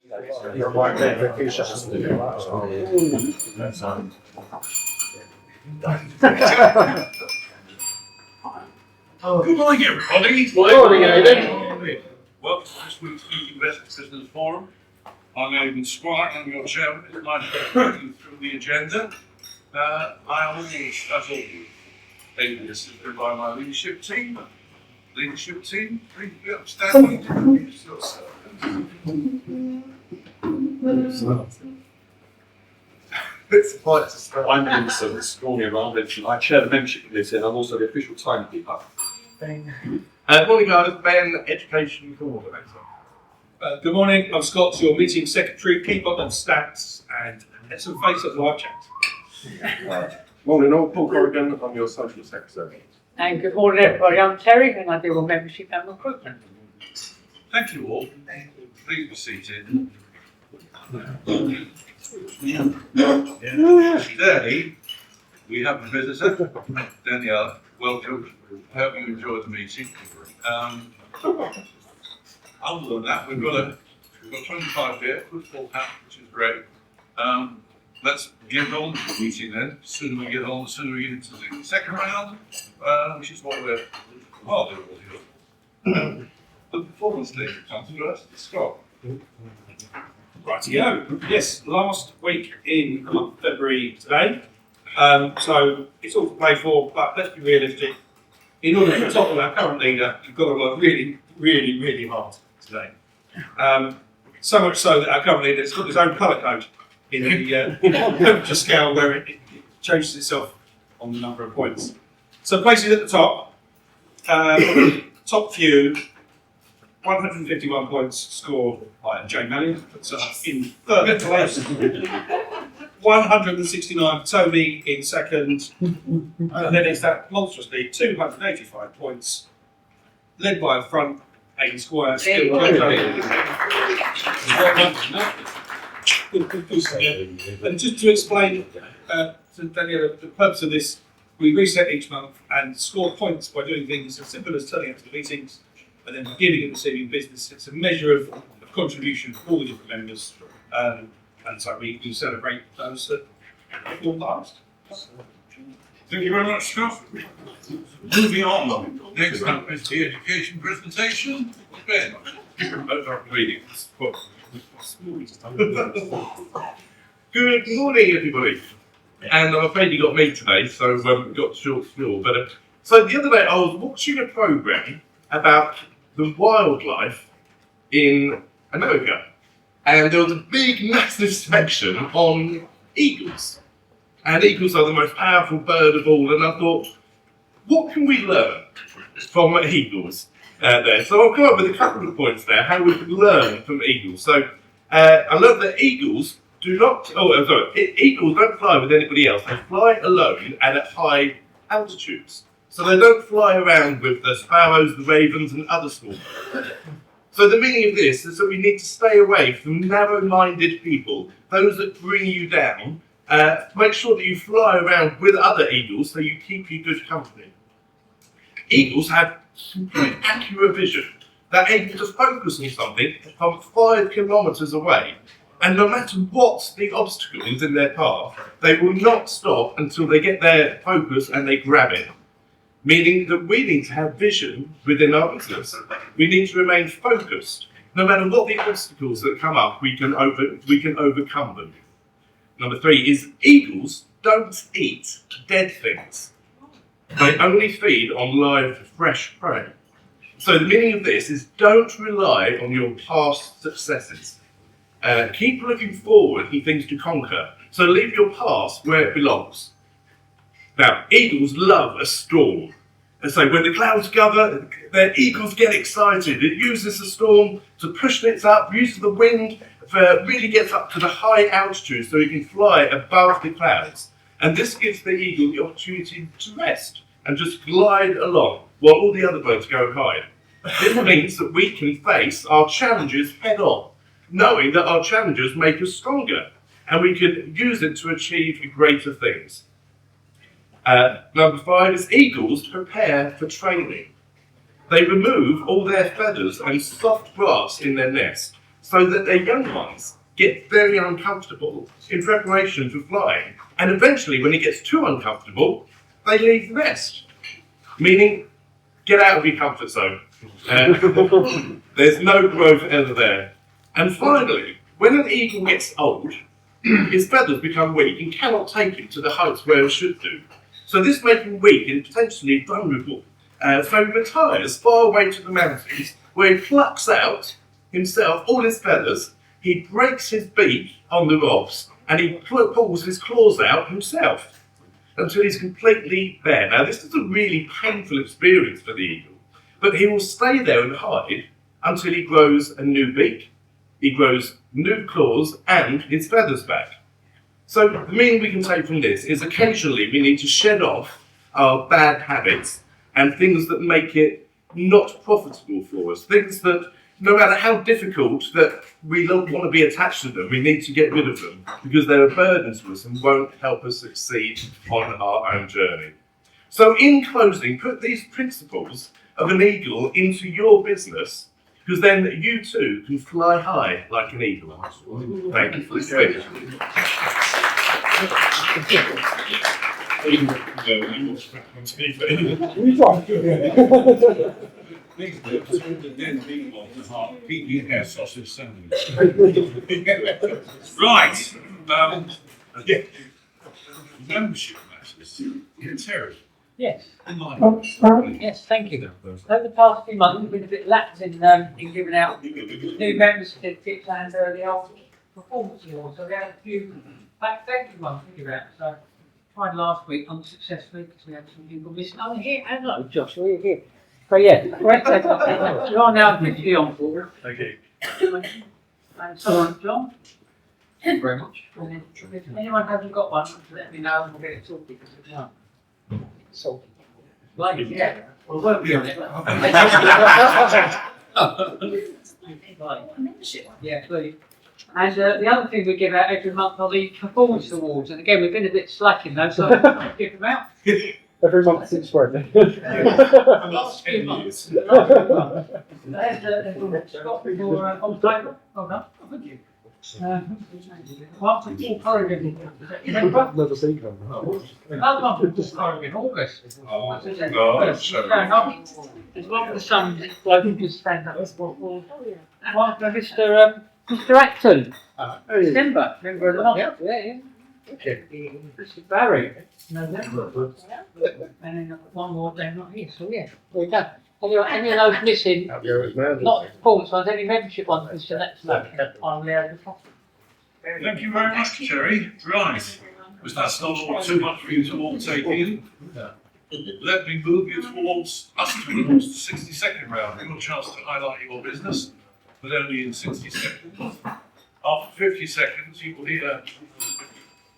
Good morning, everybody. Morning, Aidan. Welcome to this week's meeting of Essex Business Forum. I'm Aidan Squire, I'm your chairman. It's nice to take you through the agenda. I am always, as always, able to assisted by my leadership team. Please be upstanding. I'm Vincent Scornier. I chair the membership committee and I'm also the official timekeeper. Morning, guys. Ben, Education Coordinator. Good morning, I'm Scott, your meeting secretary. Keep on them stats and let's have a face at live chat. Morning all, Paul Corrigan, I'm your social secretary. And good morning everybody, I'm Terry and I deal with membership and recruitment. Thank you all. Please be seated. Today, we have a visitor, Danielle. Welcome. I hope you enjoyed the meeting. Other than that, we've got 25 here, good full hat, which is great. Let's get on with the meeting then. The sooner we get on, the sooner we get into the second round, which is what we're doing. The performance data comes first. Scott. Rightio. Yes, last week in the month of February today. So it's all to play for, but let's be realistic. In order to top of our current leader, you've got to work really, really, really hard today. So much so that our current leader has got his own colour code in the temperature scale where it changes itself on the number of points. So places at the top, top few, 151 points scored by Jane Mallion, puts us in third place. 169 Tony in second, and then it's that monstrous lead, 285 points, led by a front, Aidan Squire, still And just to explain to Danielle the purpose of this, we reset each month and score points by doing things as simple as turning up to the meetings and then giving and receiving business. It's a measure of contribution for all the different members, and so we celebrate those that perform last. Thank you very much, Scott. Moving on. Next up is the education presentation. Ben. Readings. Good morning, everybody. And I'm afraid you got me today, so we've got short spiel. But so the other day I was watching a programme about the wildlife in America, and there was a big, massive section on eagles. And eagles are the most powerful bird of all. And I thought, what can we learn from eagles there? So I've come up with a couple of points there, how we can learn from eagles. So I learned that eagles eagles don't fly with anybody else. They fly alone and at high altitudes. So they don't fly around with the sparrows, the ravens, and other small birds. So the meaning of this is that we need to stay away from narrow-minded people, those that bring you down. Make sure that you fly around with other eagles so you keep your good company. Eagles have complete accurate vision. They're able to focus on something from 5 kilometres away. And no matter what the obstacle is in their path, they will not stop until they get their focus and they grab it. Meaning that we need to have vision within our business. We need to remain focused. No matter what the obstacles that come up, we can overcome them. Number 3 is eagles don't eat dead things. They only feed on live, fresh prey. So the meaning of this is don't rely on your past successes. Keep looking forward and things to conquer. So leave your past where it belongs. Now, eagles love a storm. And so when the clouds gather, the eagles get excited. It uses the storm to push it up, uses the wind, really gets up to the high altitude so it can fly above the clouds. And this gives the eagle the opportunity to rest and just glide along while all the other birds go high. This means that we can face our challenges head on, knowing that our challenges make us stronger and we can use it to achieve greater things. Number 5 is eagles prepare for training. They remove all their feathers and soft grass in their nest so that their young ones get very uncomfortable in preparation for flying. And eventually, when it gets too uncomfortable, they leave the nest. Meaning, get out of your comfort zone. There's no growth ever there. And finally, when an eagle gets old, his feathers become weak and cannot take him to the heights where it should do. So this makes him weak and potentially vulnerable. So he retires far away to the mountains, where he plucks out himself all his feathers, he breaks his beak on the rocks, and he pulls his claws out himself until he's completely bare. Now this is a really painful experience for the eagle, but he will stay there and hide until he grows a new beak, he grows new claws and his feathers back. So the meaning we can take from this is occasionally we need to shed off our bad habits and things that make it not profitable for us, things that no matter how difficult that we don't want to be attached to them, we need to get rid of them because they're a burden to us and won't help us succeed on our own journey. So in closing, put these principles of an eagle into your business, because then you too can fly high like an eagle. Thank you for listening. PPS sausage sandwich. Right. Membership matters. Terry. Yes. Enlighten. Yes, thank you. Over the past few months, we've been a bit lax in giving out new member certificates and the old performance awards. So we had a few thank you ones to give out. So tried last week unsuccessfully because we had some people missing. Oh, here, hello, Josh, we're here. So yeah, great. You are now officially on board. Thank you. And so on, John. Thank you very much. If anyone hasn't got one, let me know and we'll get it sorted. So, like, yeah, we'll work on it. Yeah, please. And the other thing we give out every month are the performance awards. And again, we've been a bit slacking though, so I'll give them out. Every month since when? Last few months. There's Scott for October. Well done. Thank you. One for Paul Corrigan. Never seen her. Another one for Paul Corrigan in August. There's one for the son, bloke who just stand up. And one for Mr. Acton. December, member of the month. Yeah. Mr. Barry. November. And then one more, they're not here, so yeah, there you go. Any of those missing, not performance ones, any membership ones, Mr. Next on the Thank you very much, Terry. Right. That's not too much for you to all take in. Let me move you towards us towards the 60-second round. Your chance to highlight your business, but only in 60 seconds. After 50 seconds, you will hear,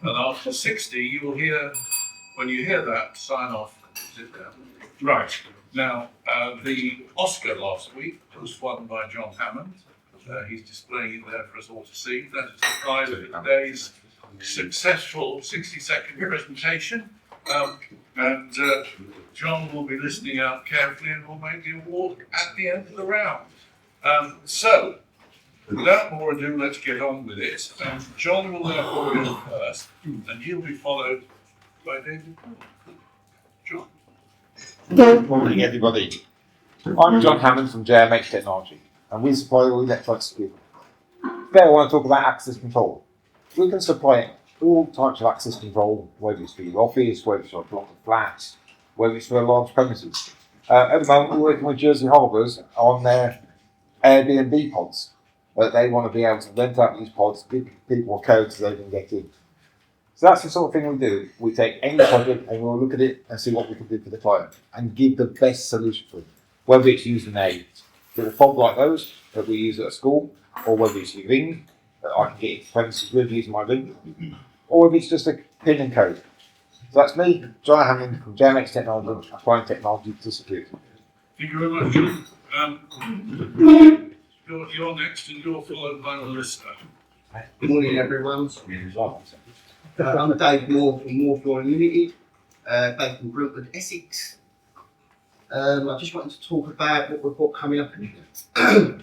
and after 60, you will hear, when you hear that, sign off, sit down. Right. Now, the Oscar last week was won by John Hammond. He's displaying it there for us all to see. That is the prize of today's successful 60-second presentation. And John will be listening out carefully and will make the award at the end of the round. So, without more ado, let's get on with it. John will therefore go first, and he'll be followed by David. John. Good morning, everybody. I'm John Hammond from JMH Technology, and we supply all electronics equipment. Today I want to talk about access control. We can supply all types of access control, whether it's for your office, whether it's for a block of flats, whether it's for large premises. At the moment, we're working with Jersey Harbours on their Airbnb pods. They want to be able to rent out these pods, give people a code so they can get in. So that's the sort of thing we do. We take any project and we'll look at it and see what we can do for the client and give the best solution for it. Whether it's using a little fob like those that we use at a school, or whether it's a ring that I can get into premises with using my ring, or if it's just a pin and code. So that's me, John Hammond from JMX Technology, applying technology to security. Thank you very much, John. You're next and you're followed by Melissa. Good morning, everyone. I'm Dave Moore from Moorfloor Unity, based in Brentwood, Essex. I just wanted to talk about what we've got coming up in a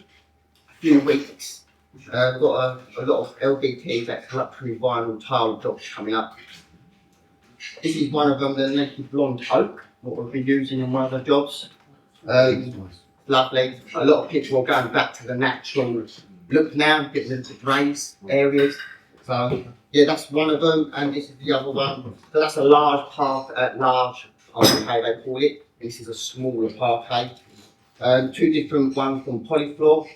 few weeks. We've got a lot of LDT, that's luxury vinyl tile jobs coming up. This is one of them, the naked blonde oak, what we've been using in one of the jobs. Lovely. A lot of people are going back to the natural look now, getting into the greys areas. So yeah, that's one of them, and this is the other one. So that's a large large parquet they call it. This is a smaller parquet. Two different ones from Polyfloor.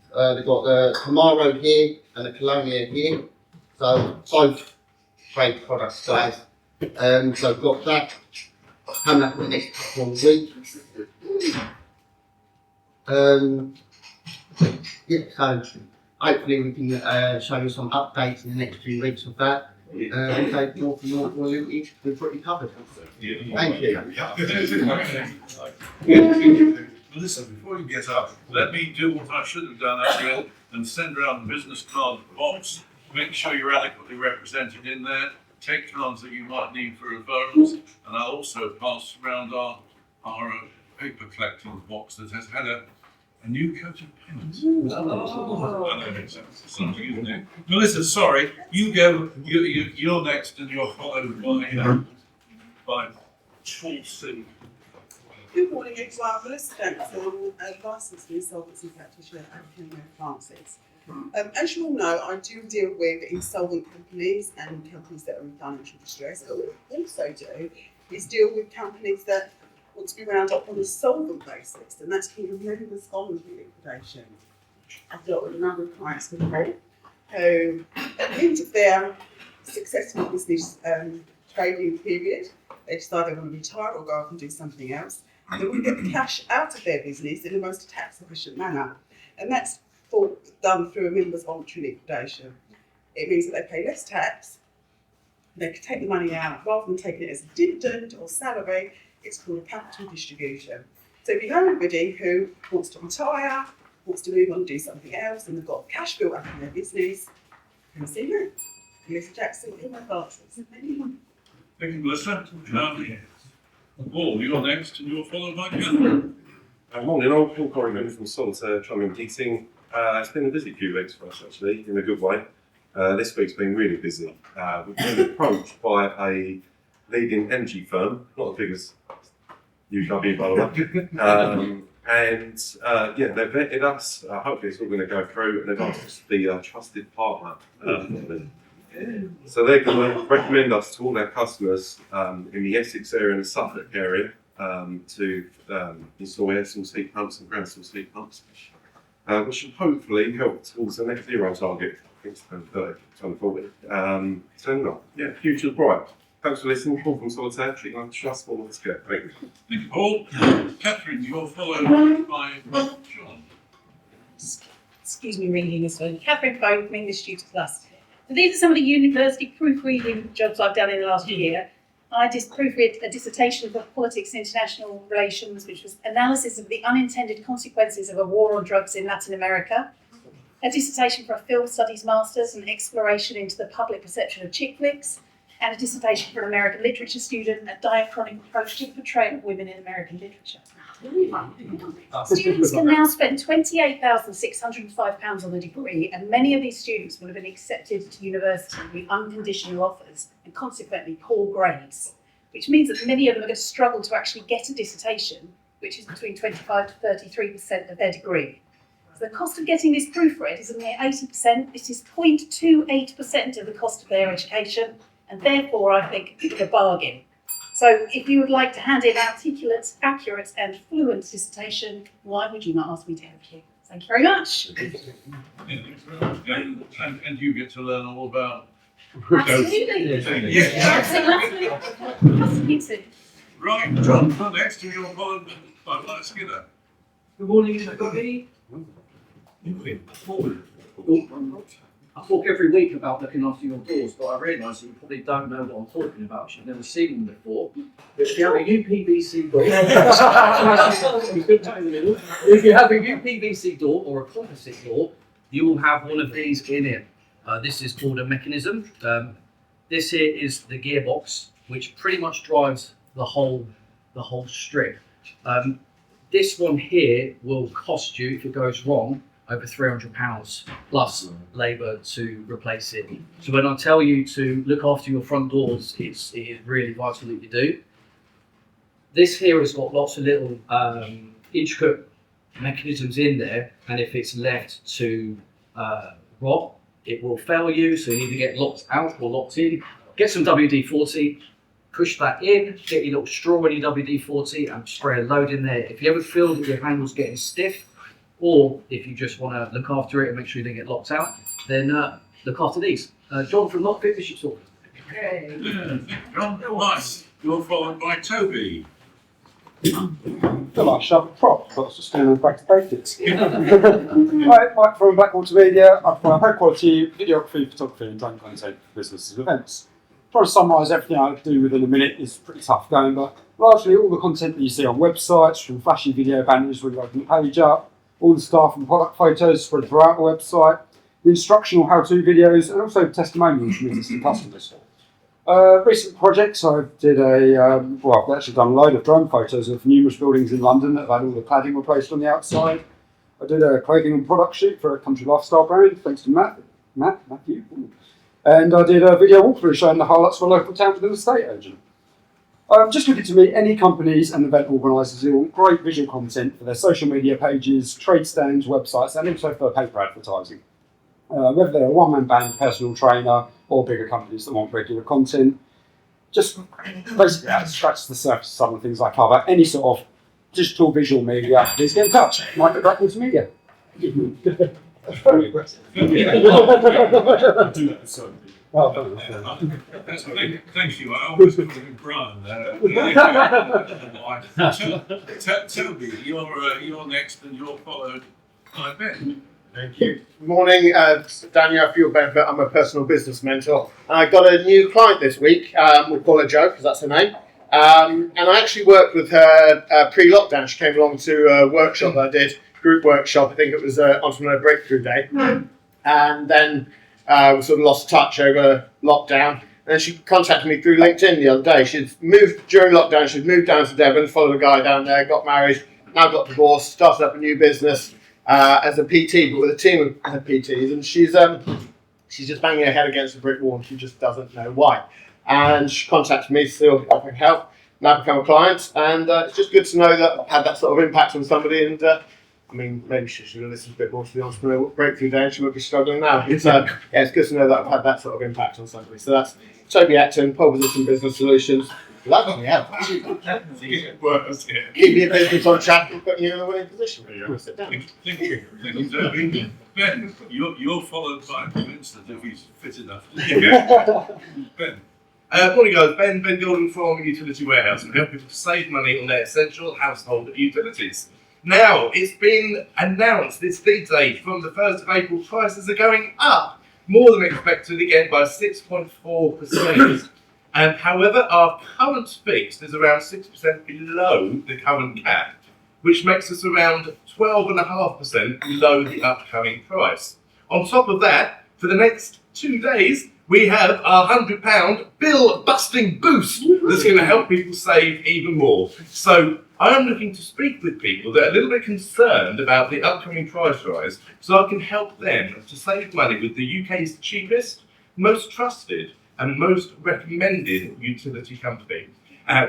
They've got the Camaro here and the Colonia here. So both great products, guys. So I've got that coming up in the next couple of weeks. Yeah, so hopefully we can show you some updates in the next few weeks of that. So more from North Limited, we're pretty covered. Thank you. Melissa, before you get up, let me do what I should have done earlier and send around the business card box. Make sure you're adequately represented in there. Take cards that you might need for referrals, and I'll also pass around our paper collecting box that has had a new coat of paint. Something, isn't it? Melissa, sorry, you go. You're next, and you're followed by Paul C. Good morning, everyone. Melissa Jackson, a licensed insolvency practitioner at Entrepreneurship. As you all know, I do deal with insolvent companies and companies that are in financial distress. But what I also do is deal with companies that want to be wound up on a solvent basis, and that's called a members voluntary liquidation. I've dealt with a number of clients before who, at the end of their successful business trading period, they decide they want to retire or go off and do something else. They want to get the cash out of their business in the most tax efficient manner, and that's done through a members voluntary liquidation. It means that they pay less tax, they can take the money out rather than taking it as a dividend or salary. It's called a capital distribution. So if you know anybody who wants to retire, wants to move on and do something else, and they've got cash built up in their business, come see me. Melissa Jackson in my classes. Thank you, Melissa. Paul, you're next, and you're followed by Catherine. Morning, I'm Paul Corrigan from Solitaire Plumbing and Heating. It's been a busy few weeks for us actually, in a good way. This week's been really busy. We've been approached by a leading energy firm, not as big as UW by the way. Yeah, they've vetted us. Hopefully it's all going to go through, and they've asked us to be a trusted partner. So they're going to recommend us to all their customers in the Essex area and the Suffolk area to install air source heat pumps and ground source heat pumps, which should hopefully help towards the net zero target. I think it's 2030, 2040. So yeah, future's bright. Thanks for listening. Paul from Solitaire. I'm trustful. Let's go. Thank you. Thank you, Paul. Catherine, you're followed by John. Excuse me reading this one. Catherine Bowe from English Tutor Plus. So these are some of the university proofreading jobs I've done in the last year. I proofread a dissertation for Politics and International Relations, which was analysis of the unintended consequences of a war on drugs in Latin America. A dissertation for a film studies master's, an exploration into the public perception of chick flicks, and a dissertation for an American literature student, a diachronic approach to the portrayal of women in American literature. Students can now spend £28,605 on a degree, and many of these students will have been accepted to university with unconditional offers and consequently poor grades, which means that many of them are going to struggle to actually get a dissertation, which is between 25 to 33% of their degree. So the cost of getting this proofread is a mere 80%. This is 0.28% of the cost of their education, and therefore I think it's a bargain. So if you would like to hand in articulate, accurate and fluent dissertation, why would you not ask me to help you? Thank you very much. And you get to learn all about. Absolutely. Absolutely. Right, John, next to your followed by Mike Skinner. Good morning, everybody. I talk every week about looking after your doors, but I realise that you probably don't know what I'm talking about. You've never seen them before. If you have a UPVC door, if you have a UPVC door or a composite door, you will have one of these in it. This is called a mechanism. This here is the gearbox, which pretty much drives the whole strip. This one here will cost you, if it goes wrong, over £300 plus labour to replace it. So when I tell you to look after your front doors, it is really vital that you do. This here has got lots of little intricate mechanisms in there, and if it's left to rot, it will fail you, so you need to get locked out or locked in. Get some WD-40, push that in, get your little straw in your WD-40 and spray a load in there. If you ever feel that your handle's getting stiff, or if you just want to look after it and make sure you don't get locked out, then look after these. John from Lock Fitness Talk. John, nice. You're followed by Toby. feel like shoving prop, but I was just going back to basics. Right, Mike from Black Water Media. I provide high quality videography, photography, and design content for businesses and events. Trying to summarise everything I do within a minute is pretty tough going, but largely all the content that you see on websites, from flashy video banners when you open the page up, all the staff and product photos spread throughout the website, the instructional how-to videos, and also testimonials from existing customers. Recent projects, I did I've actually done a load of drone photos of numerous buildings in London that have had all the cladding replaced on the outside. I did a clothing and product shoot for a country lifestyle brand, thanks to Matthew. And I did a video walkthrough showing the highlights for a local town with an estate agent. Just looking to meet any companies and event organisers who want great visual content for their social media pages, trade stands, websites, and also for paper advertising. Whether they're a one-man band, personal trainer, or bigger companies that want regular content. Just basically scratch the surface of some of the things I cover. Any sort of digital visual media, please get in touch. Mike at Brentwood Media. Thank you. I always call him Brian. Toby, you're next, and you're followed by Ben. Thank you. Good morning, Daniel. For your benefit, I'm a personal business mentor. I got a new client this week. We'll call her Jo because that's her name. And I actually worked with her pre-lockdown. She came along to a workshop that I did, group workshop. I think it was Entrepreneur Breakthrough Day. And then we sort of lost touch over lockdown. And she contacted me through LinkedIn the other day. She'd moved during lockdown. She'd moved down to Devon, followed a guy down there, got married, now got divorced, started up a new business. As a PT, but with a team of PTs, and she's just banging her head against a brick wall, and she just doesn't know why. And she contacted me to see if I can help. Now become a client, and it's just good to know that I've had that sort of impact on somebody. And I mean, maybe she should have listened a bit more to the Entrepreneur Breakthrough Day, and she won't be struggling now. It's good to know that I've had that sort of impact on somebody. So that's Toby Acton, Pole Position Business Solutions. Lovely, yeah. Keep your business on track and put you in a winning position. Sit down. Thank you. Toby. Ben, you're followed by Winston if he's fit enough. Ben. Morning guys, Ben Golden from Utility Warehouse, and help people save money on their essential household utilities. Now, it's been announced this date from the 1st of April, prices are going up more than expected, again by 6.4%. However, our current fixed is around 6% below the current cap, which makes us around 12.5% below the upcoming price. On top of that, for the next 2 days, we have our £100 bill-busting boost that's going to help people save even more. So I'm looking to speak with people that are a little bit concerned about the upcoming price rise, so I can help them to save money with the UK's cheapest, most trusted, and most recommended utility company.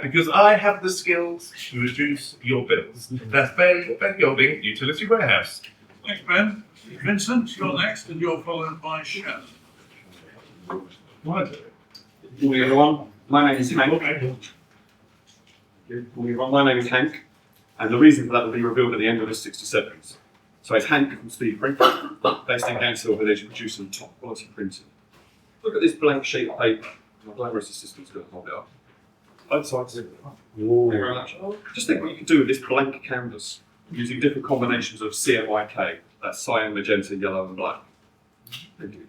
Because I have the skills to reduce your bills. That's Ben Golding, Utility Warehouse. Thanks, Ben. Vincent, you're next, and you're followed by Shannon. Good morning, everyone. My name is Hank. Good morning, everyone. My name is Hank, and the reason for that will be revealed at the end of this 60 seconds. So it's Hank from Speed Print, based in Gainesville Village, producing top quality printing. Look at this blank sheet of paper. My glamorous assistant's going to hold it up. Both sides. Thank you very much. Just think what you can do with this blank canvas using different combinations of CMYK. That's cyan, magenta, yellow, and black. Thank you.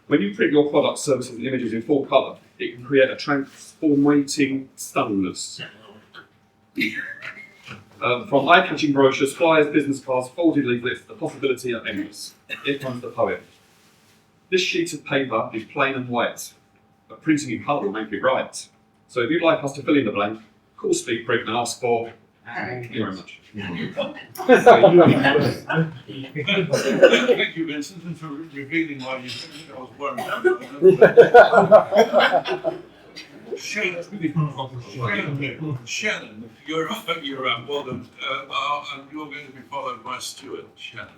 When you print your products, services, and images in full colour, it can create a transformating stunningness. From eye-catching brochures, flyers, business cards, folded leaflets, the possibility are endless. Here comes the poem. This sheet of paper is plain and white, but printing in colour will make it right. So if you'd like us to fill in the blank, call Speed Print and ask for Thank you very much. Thank you, Vincent, and for revealing why you think I was worried. Shannon, you're up. Well done. And you're going to be followed by Stuart. Shannon.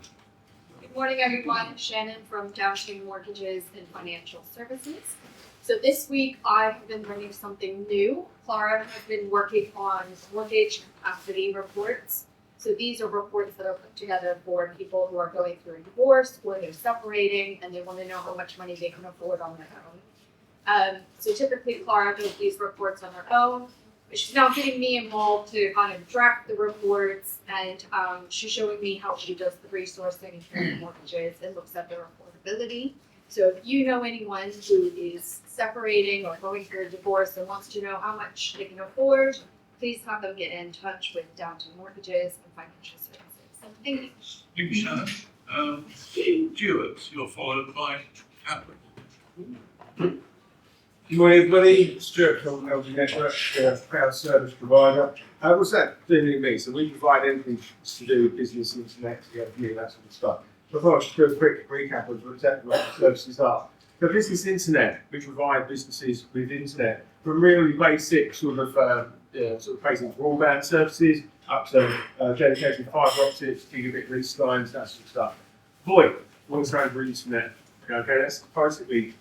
Good morning, everyone. Shannon from Downstream Mortgages and Financial Services. So this week I have been bringing something new. Clara has been working on mortgage capacity reports. So these are reports that are put together for people who are going through a divorce or they're separating and they want to know how much money they can afford on their own. So typically Clara does these reports on her own, but she's now getting me involved to kind of draft the reports, and she's showing me how she does the resourcing for mortgages and looks at their affordability. So if you know anyone who is separating or going through a divorce and wants to know how much they can afford, please have them get in touch with Downtown Mortgages and Financial Services. Thank you. Thank you, Shannon. Stuart, you're followed by Catherine. Good morning, everybody. Stuart from LG Network, cloud service provider. What's that doing me? So we provide anything to do with business, internet, CFP, that sort of stuff. So I thought I should do a quick recap of exactly what the services are. So business internet, we provide businesses with internet from really basic sort of basic broadband services up to dedicated fibre optics, gigabit lease lines, that sort of stuff. VoIP, voice over internet. Okay, that's basically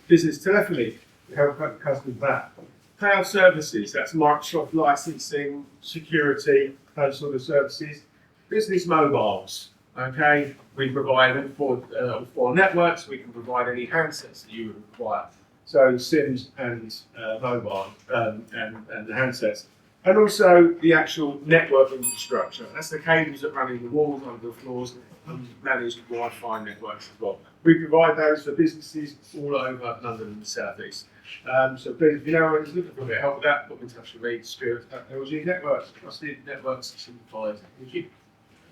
business telephony to help customers with that. Cloud services, that's Microsoft licensing, security, those sort of services. Business mobiles, okay, we provide them for networks. We can provide any handsets that you would require. So SIMs and mobile and the handsets. And also the actual network infrastructure. That's the cables that run in the walls, under the floors, and managed Wi-Fi networks as well. We provide those for businesses all over London and the South East. So please, if you know anyone's looking for a bit of help with that, put me in touch with me, Stuart at LG Networks. Trusted networks, simplified. Thank you.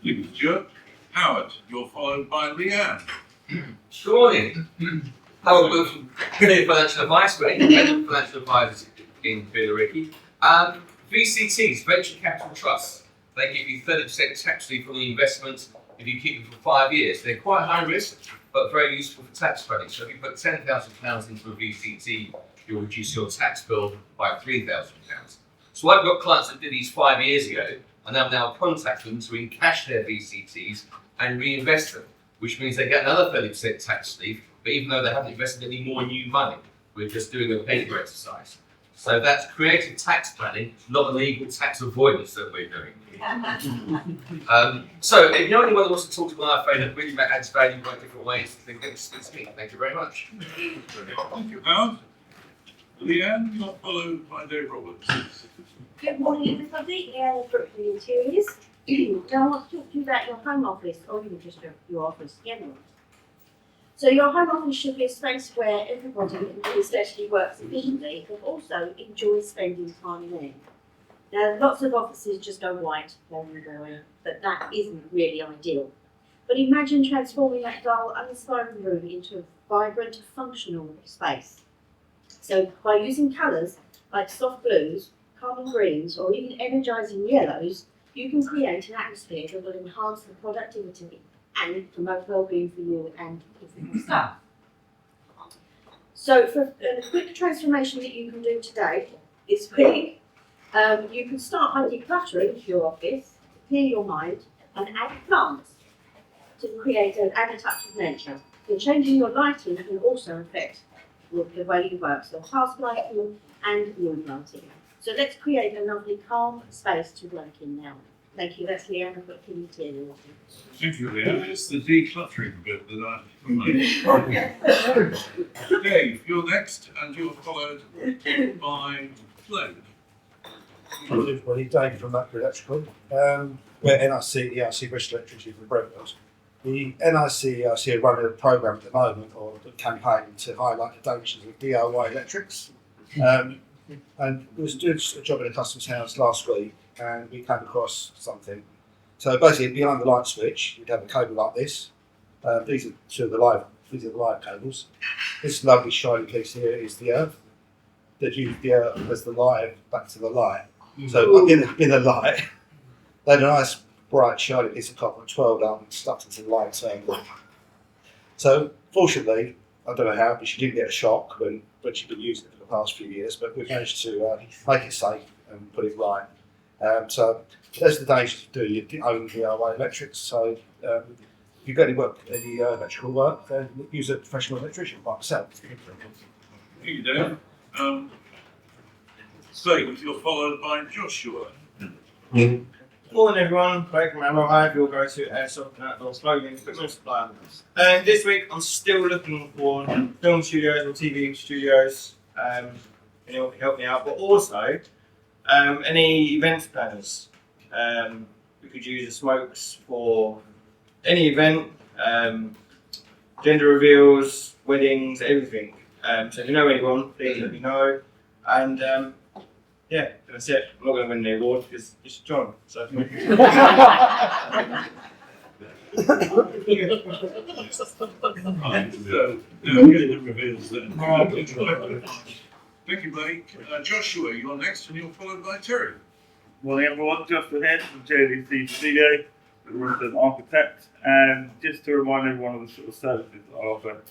Thank you, Stuart. Howard, you're followed by Leanne. Good morning. Howard Will from Clear Financial Advice. We're independent financial advisors in Billericay. VCTs, Venture Capital Trusts, they give you 30% tax relief on the investment if you keep them for 5 years. They're quite high risk, but very useful for tax planning. So if you put £10,000 into a VCT, you'll reduce your tax bill by £3,000. So I've got clients that did these 5 years ago, and I'm now contacting them to encash their VCTs and reinvest them, which means they get another 30% tax relief, but even though they haven't invested any more new money, we're just doing a paper exercise. So that's creative tax planning, not illegal tax avoidance that we're doing. So if you know anyone that wants to talk to an IFA that really adds value in different ways, then it's me. Thank you very much. Thank you, Howard. Leanne, you're followed by Dave Roberts. Good morning, everybody. Leanne of Brentwood Interiors. Now I want to talk to you about your home office, or even just your office generally. So your home office should be a space where everybody especially works efficiently, but also enjoys spending time in there. Now, lots of offices just go white, going, but that isn't really ideal. But imagine transforming that dull, uninspiring room into a vibrant, functional space. So by using colours like soft blues, calming greens, or even energising yellows, you can create an atmosphere that will enhance the productivity and promote well-being for you and your staff. So for a quick transformation that you can do today is quick. You can start by decluttering your office, clear your mind, and add plants to create add a touch of nature. And changing your lighting can also affect the way you work, so task lighting and mood lighting. So let's create a lovely calm space to work in now. Thank you. That's Leanne of Brentwood Interiors. Thank you, Leanne. It's the decluttering bit that I Dave, you're next, and you're followed by Glenn. Hello everybody, Dave from Brentwood Electrical. We're NIC, ERC British Electricity from Brentwood. The NIC ERC are running a programme at the moment, or a campaign, to highlight the dangers of DIY electrics. And we was doing a job in a customer's house last week, and we came across something. So basically, behind the light switch, you'd have a cable like this. These are the live cables. This lovely shiny piece here is the earth. That use the earth as the live back to the light. So in the light, they had a nice bright shiny piece of copper, 12 down, stuck into the light. So fortunately, I don't know how, but she didn't get a shock when she'd been using it for the past few years. But we've managed to make it safe and put it right. So there's the days to do your own DIY electrics. So if you've got any electrical work, then use a professional electrician like myself. Thank you, Dave. Steve, you're followed by Joshua. Morning everyone, Craig from MRI, you'll go to Airsoft and Outdoor Clothing Equipment Supplier. And this week I'm still looking for film studios or TV studios, anyone can help me out, but also any events planners. We could use the smokes for any event, gender reveals, weddings, everything. So if you know anyone, please let me know. And yeah, that's it. I'm not going to win the award because it's John. So. Getting the reveals then. Thank you, buddy. Joshua, you're next, and you're followed by Terry. Morning everyone, Joshua here from JDC Studio, an architect, and just to remind everyone of the sort of services that I offer.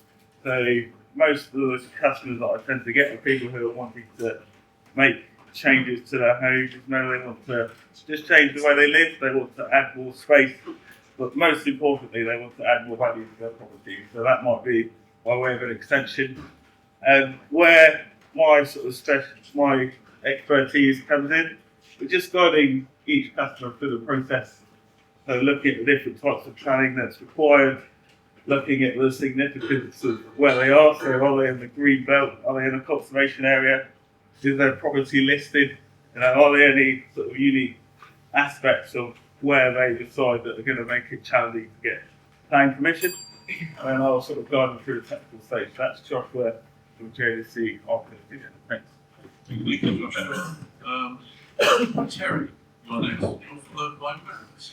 So most of the customers that I tend to get are people who are wanting to make changes to their homes. They want to just change the way they live, they want to add more space, but most importantly they want to add more value to their property. So that might be by way of an extension. And where my my expertise comes in, we're just guiding each customer through the process. So looking at the different types of planning that's required, looking at the significance of where they are. So are they in the green belt? Are they in a conservation area? Is their property listed? Are there any sort of unique aspects of where they decide that they're going to make it challenging to get planning permission? And I'll sort of guide them through the technical stage. That's Joshua from JDC Architect. Thanks. Thank you, Joshua. Terry, you're next. You're followed by Matt.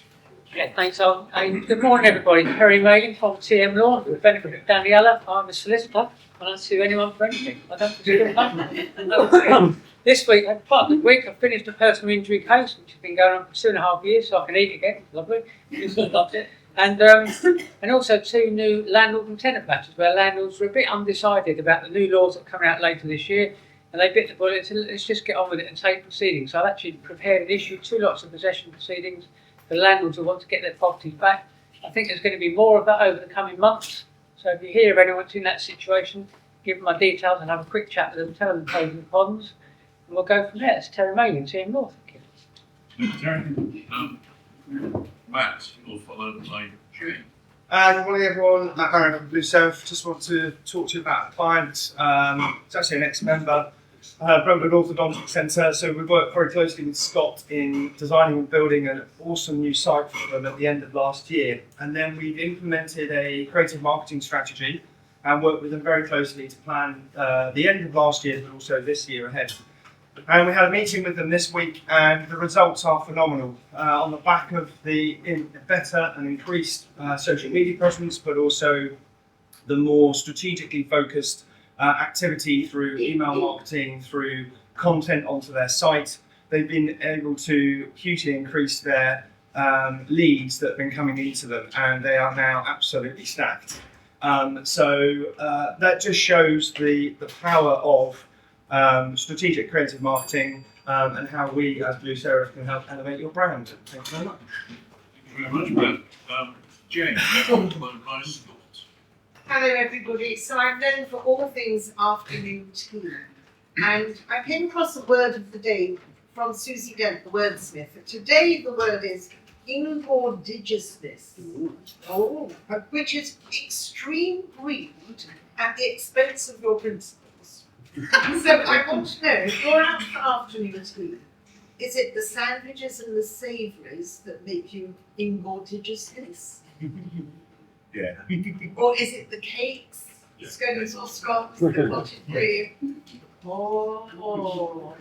Yeah, thanks. Good morning, everybody. Terry Magan from TM Law. For the benefit of Daniela, I'm a solicitor. I don't sue anyone for anything. I don't consider it. This week, part of the week, I finished a personal injury case, which has been going on for 2.5 years, so I can eat again. Lovely. Loved it. And also 2 new landlord and tenant matters where landlords were a bit undecided about the new laws that are coming out later this year, and they bit the bullet and said, let's just get on with it and take proceedings. So I've actually prepared and issued 2 lots of possession proceedings for landlords who want to get their properties back. I think there's going to be more of that over the coming months. So if you hear of anyone in that situation, give them my details and have a quick chat with them, tell them the pros and cons, and we'll go from there. It's Terry Magan, TM Law. Thank you. Thank you, Terry. Matt, you're followed by Jane. Good morning everyone, Matt Barron from Blue Serif. Just want to talk to you about a client. It's actually an ex-member, Brentwood Orthodontic Centre. So we worked very closely with Scott in designing and building an awesome new site for them at the end of last year. And then we've implemented a creative marketing strategy and worked with them very closely to plan the end of last year, but also this year ahead. And we had a meeting with them this week, and the results are phenomenal. On the back of the better and increased social media presence, but also the more strategically focused activity through email marketing, through content onto their site, they've been able to hugely increase their leads that have been coming into them, and they are now absolutely stacked. So that just shows the power of strategic creative marketing and how we as Blue Serif can help elevate your brand. Thank you very much. Thank you very much, Matt. Jane, followed by Scott. Hello everybody. So I'm known for all things afternoon tea. And I came across a word of the day from Susie Dent, the wordsmith. Today the word is inordiciousness, which is extreme greed at the expense of your principles. So I want to know, if you're out for afternoon tea, is it the sandwiches and the savouries that make you ingordigiousness? Yeah. Or is it the cakes, scones or scones, the cottage cream? Oh.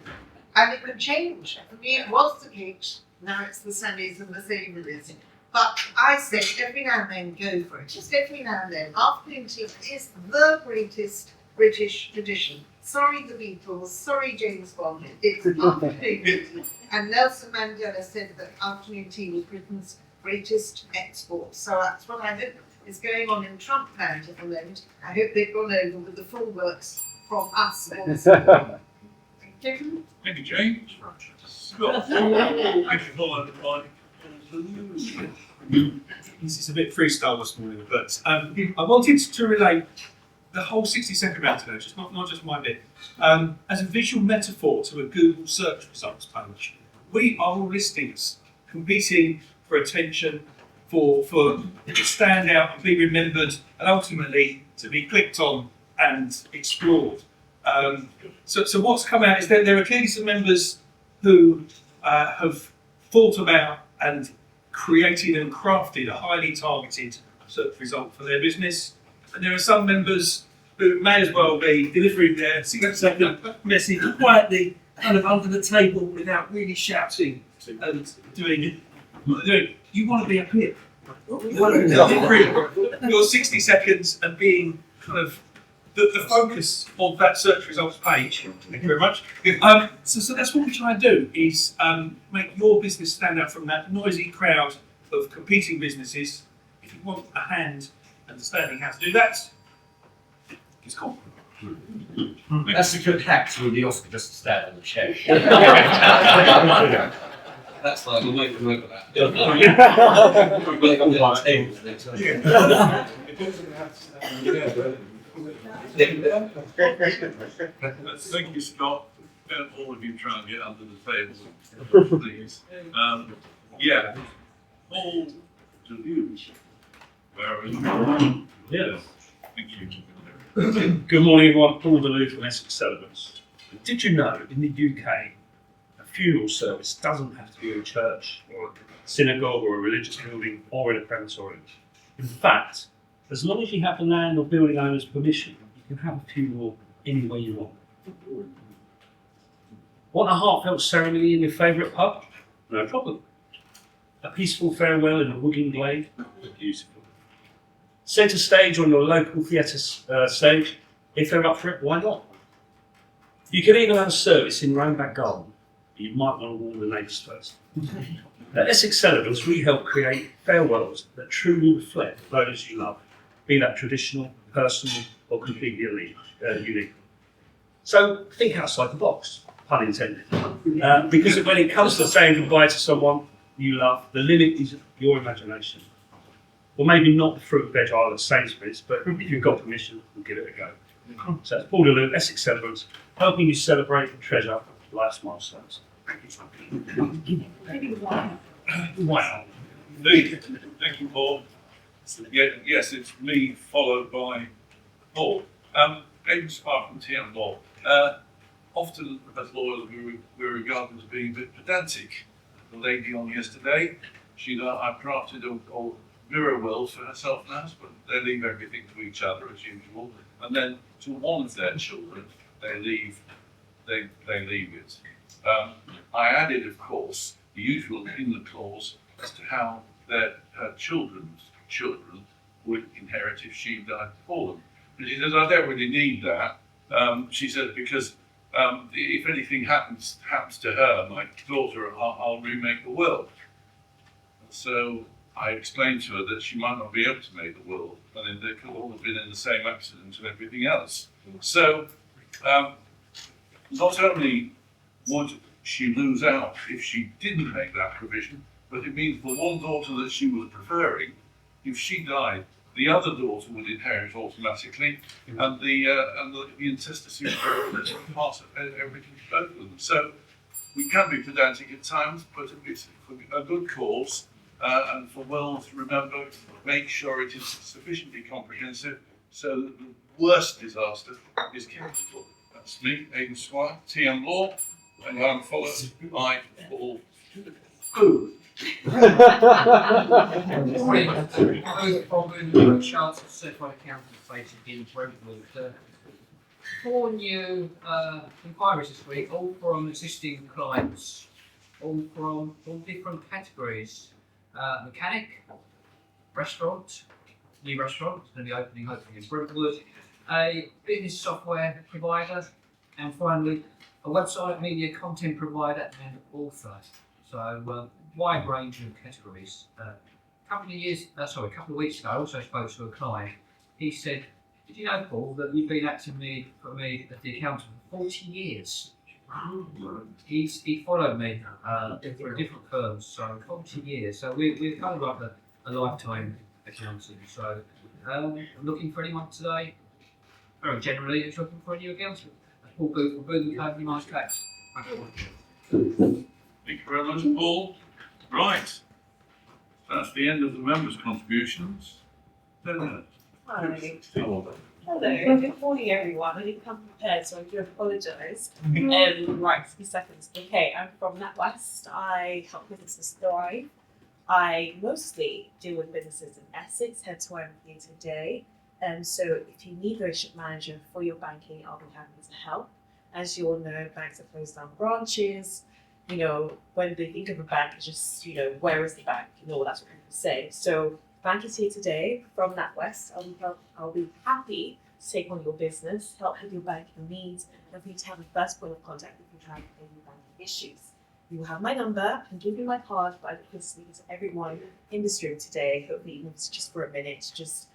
And it could change. For me it was the cakes, now it's the sunnies and the savouries. But I say every now and then go for it, just every now and then. Afternoon tea is the greatest British tradition. Sorry the Beatles, sorry James Bond, it's afternoon. And Nelson Mandela said that afternoon tea was Britain's greatest export. So that's what I hope is going on in Trump land at the moment. I hope they've gone over with the full works from us also. Thank you. Thank you, Jane. Scott. Thank you for This is a bit freestyle this morning, but I wanted to relate the whole 60-second round today, just not just my bit, as a visual metaphor to a Google search results page. We are all listings competing for attention, for to stand out and be remembered, and ultimately to be clicked on and explored. So what's come out is that there are clearly some members who have thought about and created and crafted a highly targeted search result for their business. And there are some members who may as well be delivering their 60-second message quietly, kind of under the table without really shouting and doing it. You want to be up here. You want to be delivering your 60 seconds and being kind of the focus of that search results page. Thank you very much. So that's what we try and do, is make your business stand out from that noisy crowd of competing businesses. If you want a hand understanding how to do that, it's cool. That's a good hack to the Oscar just to stand on the chair. That's like, we'll make a note of that. We'll make up on the table next time. Thank you, Scott. Don't all of you try and get under the table, please. Yeah. All to you. Where are you? Yeah. Thank you. Good morning, everyone. Paul DeLue from Essex Celebrants. Did you know in the UK, a funeral service doesn't have to be in a church or a synagogue or a religious building or in a crematorium? In fact, as long as you have the land or building owner's permission, you can have a funeral anywhere you want. Want a heartfelt ceremony in your favourite pub? No problem. A peaceful farewell in a woodland glade? Beautiful. Centre stage on your local theatre stage? If they're up for it, why not? You can even have a service in your own back garden, but you might want to warn the neighbours first. At Essex Celebrants, we help create farewells that truly reflect those you love, be that traditional, personal, or completely unique. So think outside the box, pun intended. Because when it comes to saying goodbye to someone you love, the limit is your imagination. Or maybe not the fruit and veg aisle at Sainsbury's, but if you've got permission, we'll give it a go. So that's Paul DeLue, Essex Celebrants, helping you celebrate and treasure life's milestones. Thank you. Wow. Thank you, Paul. Yeah, yes, it's me followed by Paul. Aidan Spark from TM Law. Often as lawyers we're regarded as being a bit pedantic. The lady on yesterday, I've drafted a mirror will for herself and her husband. They leave everything to each other as usual, and then to one of their children they leave it. I added, of course, the usual in the clause as to how her children's children would inherit if she died before them. But she says, I don't really need that. She says, because if anything happens to her, my daughter, I'll remake the will. So I explained to her that she might not be able to make the will, and they could all have been in the same accident and everything else. So not only would she lose out if she didn't make that provision, but it means the one daughter that she was preferring, if she died, the other daughter would inherit automatically, and the intestacy would pass everything to both of them. So we can be pedantic at times, but it's for a good cause, and for wills, remember, make sure it is sufficiently comprehensive so that the worst disaster is kept. That's me, Aidan Squire, TM Law, and I'm followed by Paul. Morning. I'm Chartered Certified Accountant based in Brentwood. 4 new inquiries this week, all from existing clients, all from all different categories. Mechanic, restaurant, new restaurant, it's going to be opening in Brentwood. a business software provider, and finally a website media content provider and author. So wide range of categories. A couple of weeks ago, I also spoke to a client. He said, "Did you know, Paul, that you've been acting for me as the accountant for 40 years?" He followed me for different firms, so 40 years. So we're kind of like a lifetime accountant. So I'm looking for anyone today, very generally, who's looking for a new accountant. Paul Booth from Booth & Company, nice catch. Thank you very much, Paul. Right. That's the end of the members' contributions. Hi. Hello, good morning everyone. I didn't come prepared, so I do apologise. Right, 2 seconds. Okay, I'm from NatWest. I help businesses thrive. I mostly deal with businesses in Essex, hence why I'm here today. So if you need a relationship manager for your banking, I'll be happy to help. As you all know, banks have closed down branches. You know, when they think of a bank, it's just, you know, where is the bank? You know, that's what people say. So bank is here today from NatWest. I'll be happy to take on your business, help with your banking needs, and for you to have the first point of contact if you have any banking issues. You will have my number and give you my card, but I can speak to everyone in this room today, hopefully even if it's just for a minute, just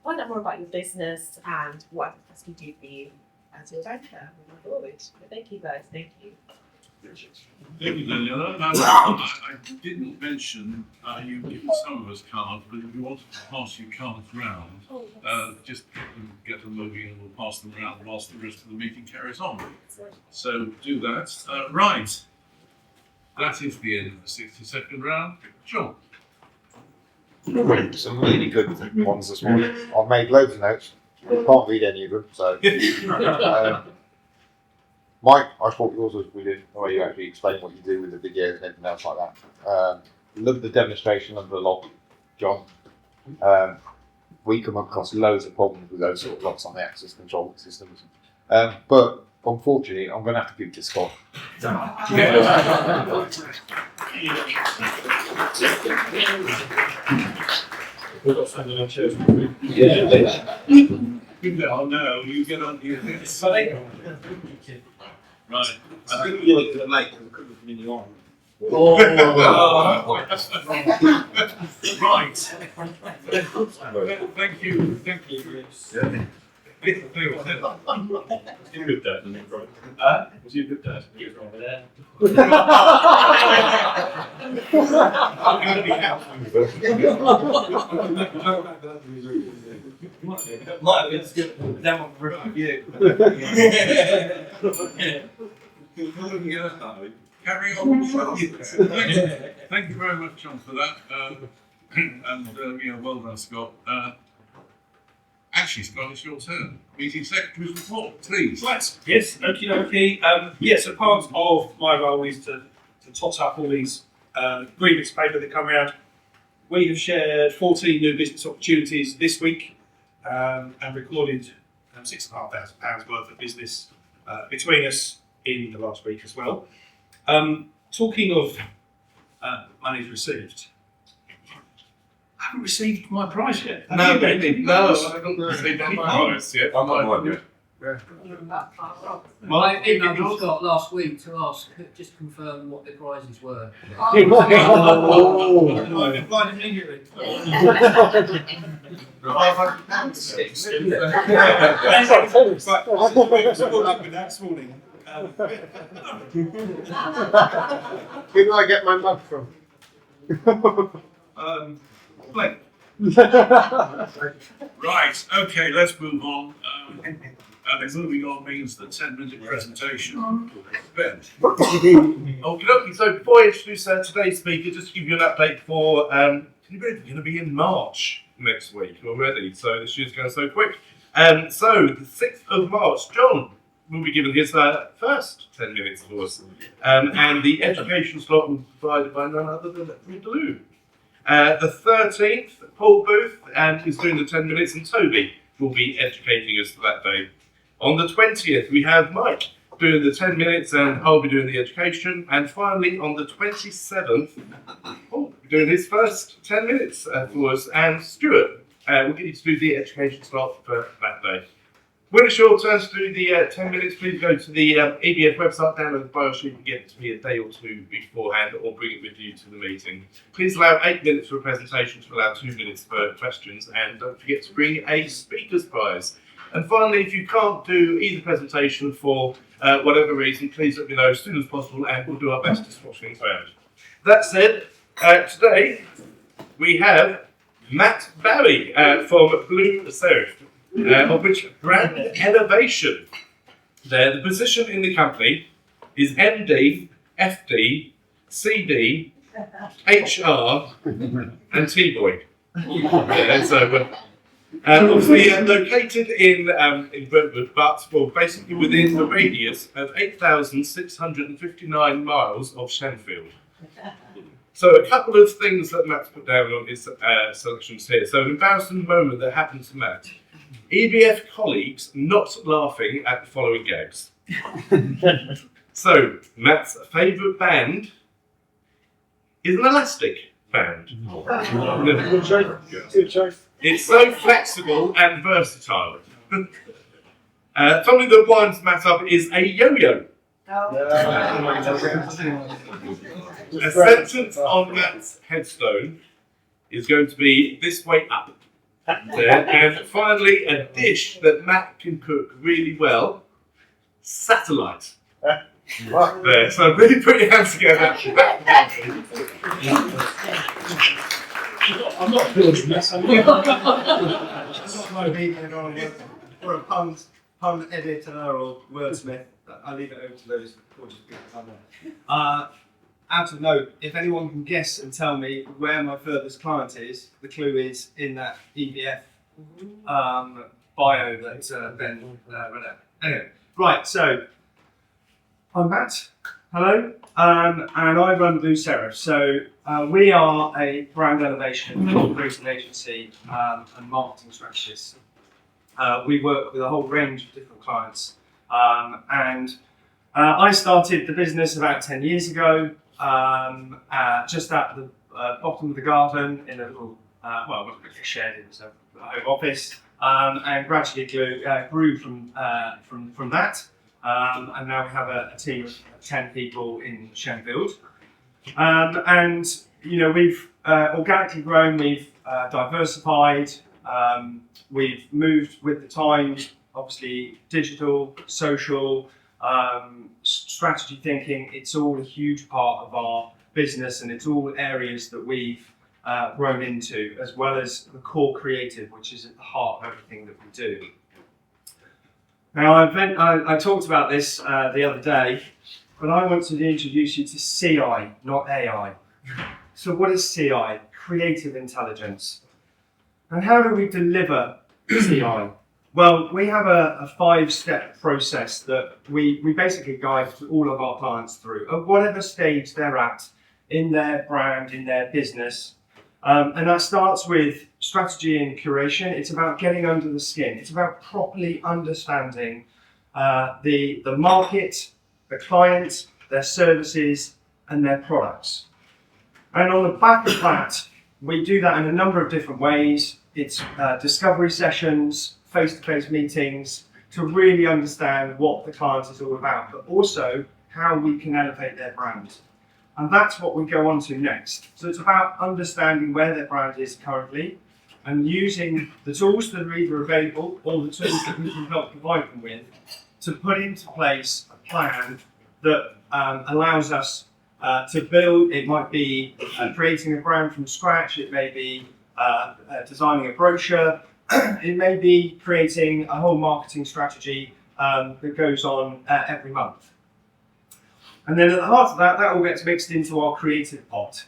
find out more about your business and what I can do for you as your banker moving forward. But thank you guys, thank you. Thank you, Daniela. I didn't mention you've given some of us cards, but if you wanted to pass your cards round, just get them moving and we'll pass them around whilst the rest of the meeting carries on. So do that. Right. That is the end of the 60-second round. John. Some really good ones this morning. I've made loads of notes. Can't read any of them, so. Mike, I thought yours was brilliant, the way you actually explain what you do with the videos and everything else like that. Loved the demonstration of the lock, John. We come across loads of problems with those sort of locks on the access control systems. But unfortunately, I'm going to have to give it to Scott. We've got something on chairs. Oh no, you get on here. Right. I think you looked at the mic and couldn't come in your arm. Right. Thank you. Thank you. Was you a good dad? Was you a good dad? You were over there. Might have been good. That one for you. Carry on. Thank you very much, John, for that. And well done, Scott. Actually, Scott, it's your turn. Meeting Secretary's report, please. Right. Yes, okie dokie. So part of my role is to tot up all these grievance paper that come around. We have shared 14 new business opportunities this week and recorded £6,500 worth of business between us in the last week as well. Talking of monies received, I haven't received my prize yet. No, I haven't received any prize yet. I'm not one yet. I emailed Scott last week to ask, just confirm what the prizes were. I replied immediately. This morning. Who do I get my mug from? Right, okay, let's move on. And moving on means the 10-minute presentation. Ben. Okay, so before I introduce today's speaker, just to give you an update for we're going to be in March next week already, so this year's going so quick. So the 6th of March, John will be given his first 10 minutes of us, and the education slot will be provided by none other than Blue. The 13th, Paul Booth is doing the 10 minutes, and Toby will be educating us for that day. On the 20th, we have Mike doing the 10 minutes, and I'll be doing the education. And finally, on the 27th, Paul will be doing his first 10 minutes for us, and Stuart will get you to do the education slot for that day. When it's your turn to do the 10 minutes, please go to the EBF website, download the bio sheet and get it to me a day or two beforehand, or bring it with you to the meeting. Please allow 8 minutes for a presentation to allow 2 minutes for questions, and don't forget to bring a speaker's prize. And finally, if you can't do either presentation for whatever reason, please let me know as soon as possible and we'll do our best to swap things around. That said, today we have Matt Barry from Blue Serif, of which brand elevation. The position in the company is MD, FD, CD, HR, and T-Boy. Obviously located in Brentwood, but basically within the radius of 8,659 miles of Shenfield. So a couple of things that Matt's put down on his selections here. So an embarrassing moment that happened to Matt. EBF colleagues not laughing at the following gags. So Matt's favourite band is an elastic band. Good choice. It's so flexible and versatile. Something that winds Matt up is a yo-yo. A sentence on Matt's headstone is going to be this way up. There. And finally, a dish that Matt can cook really well, satellite. There. So really put your hands together. I'm not building this. I'm not my meeting or a pun editor or wordsmith. I'll leave it over to those gorgeous people. Out of note, if anyone can guess and tell me where my furthest client is, the clue is in that EBF bio that Ben read out. Anyway, right, so I'm Matt. Hello, and I run Blue Serif. So we are a brand elevation recruiting agency and marketing strategist. We work with a whole range of different clients, and I started the business about 10 years ago, just at the bottom of the garden in a little, well, it wasn't really a shed, it was a home office, and gradually grew from that. And now we have a team of 10 people in Shenfield. And, you know, we've organically grown, we've diversified, we've moved with the times, obviously digital, social, strategy thinking. It's all a huge part of our business, and it's all areas that we've grown into, as well as the core creative, which is at the heart of everything that we do. Now, I talked about this the other day, but I want to introduce you to CI, not AI. So what is CI? Creative intelligence. And how do we deliver CI? Well, we have a 5-step process that we basically guide all of our clients through, at whatever stage they're at in their brand, in their business. And that starts with strategy and curation. It's about getting under the skin. It's about properly understanding the market, the client, their services, and their products. And on the back of that, we do that in a number of different ways. It's discovery sessions, face-to-face meetings, to really understand what the client is all about, but also how we can elevate their brand. And that's what we go on to next. So it's about understanding where their brand is currently and using the tools that are either available or the tools that we can help provide them with to put into place a plan that allows us to build. It might be creating a brand from scratch. It may be designing a brochure. It may be creating a whole marketing strategy that goes on every month. And then at the heart of that, that all gets mixed into our creative pot,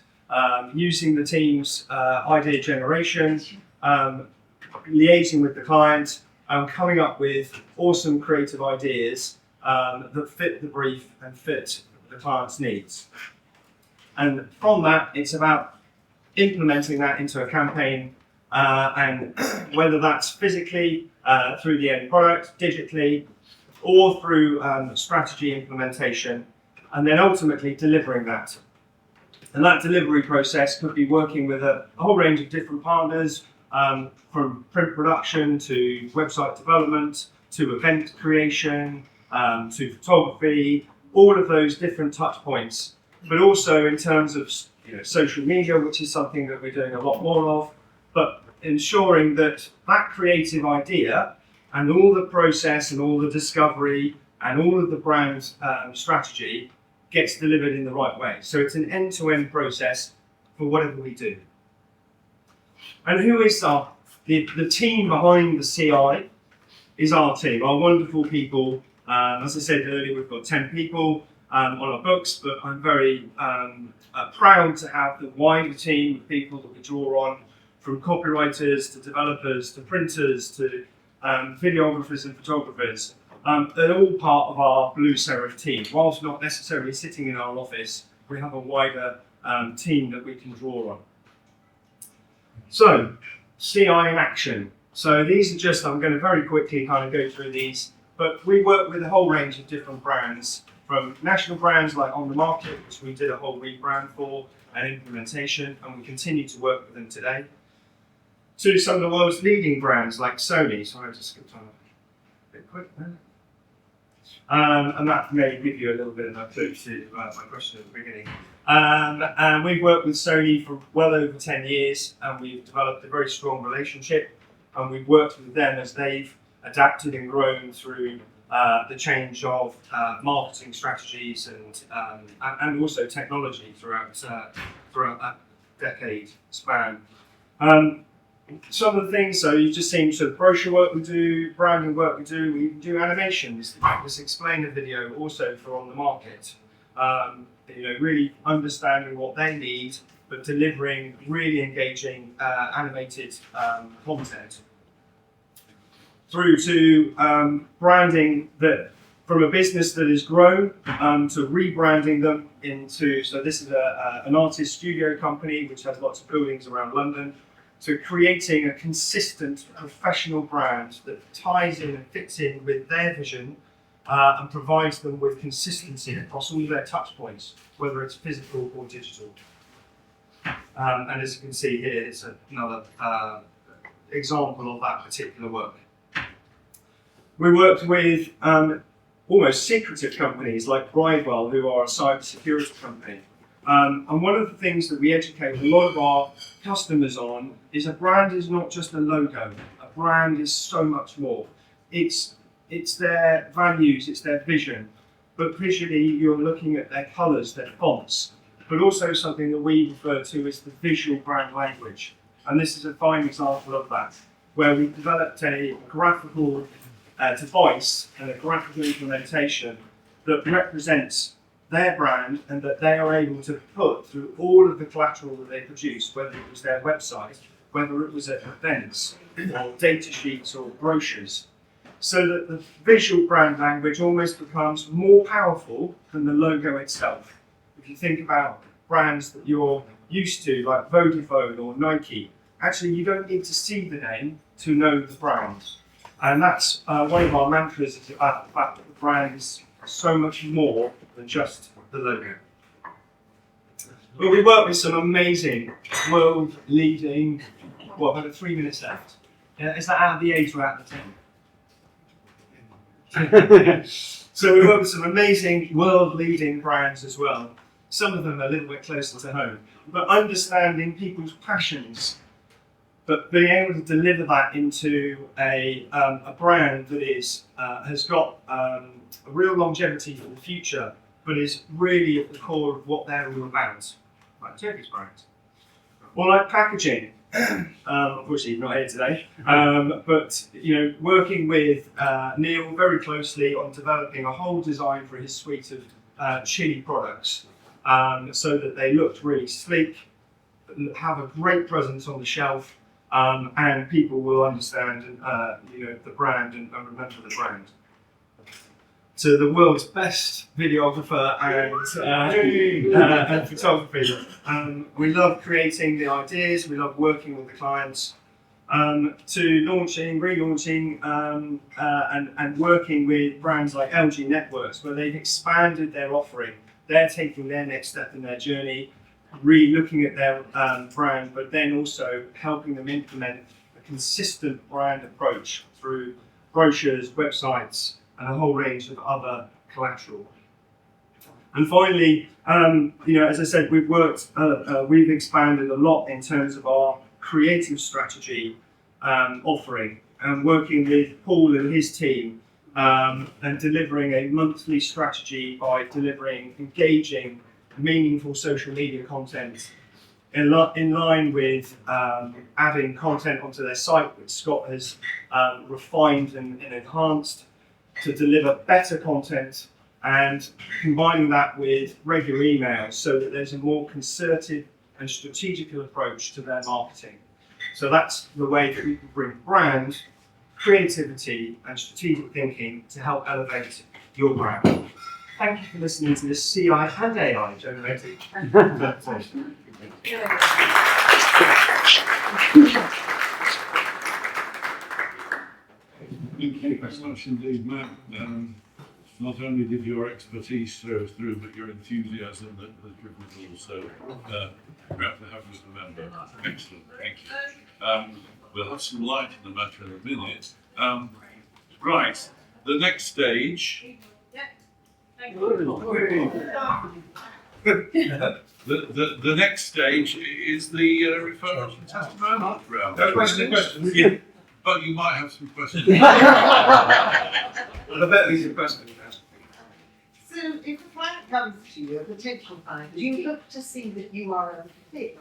using the team's idea generation, liaising with the client, and coming up with awesome creative ideas that fit the brief and fit the client's needs. And from that, it's about implementing that into a campaign, and whether that's physically through the end product, digitally, or through strategy implementation, and then ultimately delivering that. And that delivery process could be working with a whole range of different partners, from print production to website development, to event creation, to photography, all of those different touch points, but also in terms of social media, which is something that we're doing a lot more of, but ensuring that that creative idea and all the process and all the discovery and all of the brand strategy gets delivered in the right way. So it's an end-to-end process for whatever we do. And who is the team behind the CI is our team, our wonderful people. As I said earlier, we've got 10 people on our books, but I'm very proud to have the wider team of people that we draw on, from copywriters to developers to printers to videographers and photographers. They're all part of our Blue Serif team. Whilst not necessarily sitting in our office, we have a wider team that we can draw on. So, CI in action. So these are just, I'm going to very quickly kind of go through these, but we work with a whole range of different brands, from national brands like On The Market, which we did a whole rebrand for, and implementation, and we continue to work with them today, to some of the world's leading brands like Sony. Sorry, I just skipped on a bit quick there. And that may give you a little bit of a clue to my question at the beginning. And we've worked with Sony for well over 10 years, and we've developed a very strong relationship, and we've worked with them as they've adapted and grown through the change of marketing strategies and also technology throughout that decade span. Some of the things, so you've just seen sort of brochure work we do, branding work we do animations, this explainer video also for On The Market. Really understanding what they need, but delivering really engaging animated content. Through to branding that from a business that has grown to rebranding them into, so this is an artist studio company which has lots of buildings around London, to creating a consistent professional brand that ties in and fits in with their vision and provides them with consistency across all their touch points, whether it's physical or digital. And as you can see here, it's another example of that particular work. We worked with almost secretive companies like Brentwood, who are a cybersecurity company. And one of the things that we educate a lot of our customers on is a brand is not just a logo. A brand is so much more. It's their values, it's their vision. But visually, you're looking at their colours, their fonts, but also something that we refer to as the visual brand language. And this is a fine example of that, where we developed a graphical device and a graphical implementation that represents their brand and that they are able to put through all of the collateral that they produce, whether it was their website, whether it was at events or data sheets or brochures, so that the visual brand language almost becomes more powerful than the logo itself. If you think about brands that you're used to, like Vodafone or Nike, actually you don't need to see the name to know the brand. And that's one of our mantras, is about the fact that the brand is so much more than just the logo. But we work with some amazing world-leading, well, I've got 3 minutes left. Is that out of the 8 or out of the 10? So we work with some amazing world-leading brands as well. Some of them are a little bit closer to home. But understanding people's passions, but being able to deliver that into a brand that is has got a real longevity for the future, but is really at the core of what they're all about, like Turkish brands. Or like packaging. Unfortunately, he's not here today, but working with Neil very closely on developing a whole design for his suite of chili products, so that they looked really sleek, have a great presence on the shelf, and people will understand the brand and remember the brand. To the world's best videographer and photography. We love creating the ideas, we love working with the clients, to launching, relaunching, and working with brands like LG Networks, where they've expanded their offering. They're taking their next step in their journey, re-looking at their brand, but then also helping them implement a consistent brand approach through brochures, websites, and a whole range of other collateral. And finally, as I said, we've expanded a lot in terms of our creative strategy offering, and working with Paul and his team, and delivering a monthly strategy by delivering engaging, meaningful social media content in line with adding content onto their site, which Scott has refined and enhanced to deliver better content, and combining that with regular emails so that there's a more concerted and strategical approach to their marketing. So that's the way that we can bring brand, creativity and strategic thinking to help elevate your brand. Thank you for listening to this CI and AI generated presentation. Thank you very much indeed, Matt. Not only did your expertise throw us through, but your enthusiasm that has driven it all. So, glad to have you as a member. Excellent, thank you. We'll have some light in the matter in a minute. Right, the next stage. The next stage is the referrals and testimonials round. No questions? Yeah. But you might have some questions. I bet these are questions. So if a client comes to you, a potential client, you look to see that you are a fit.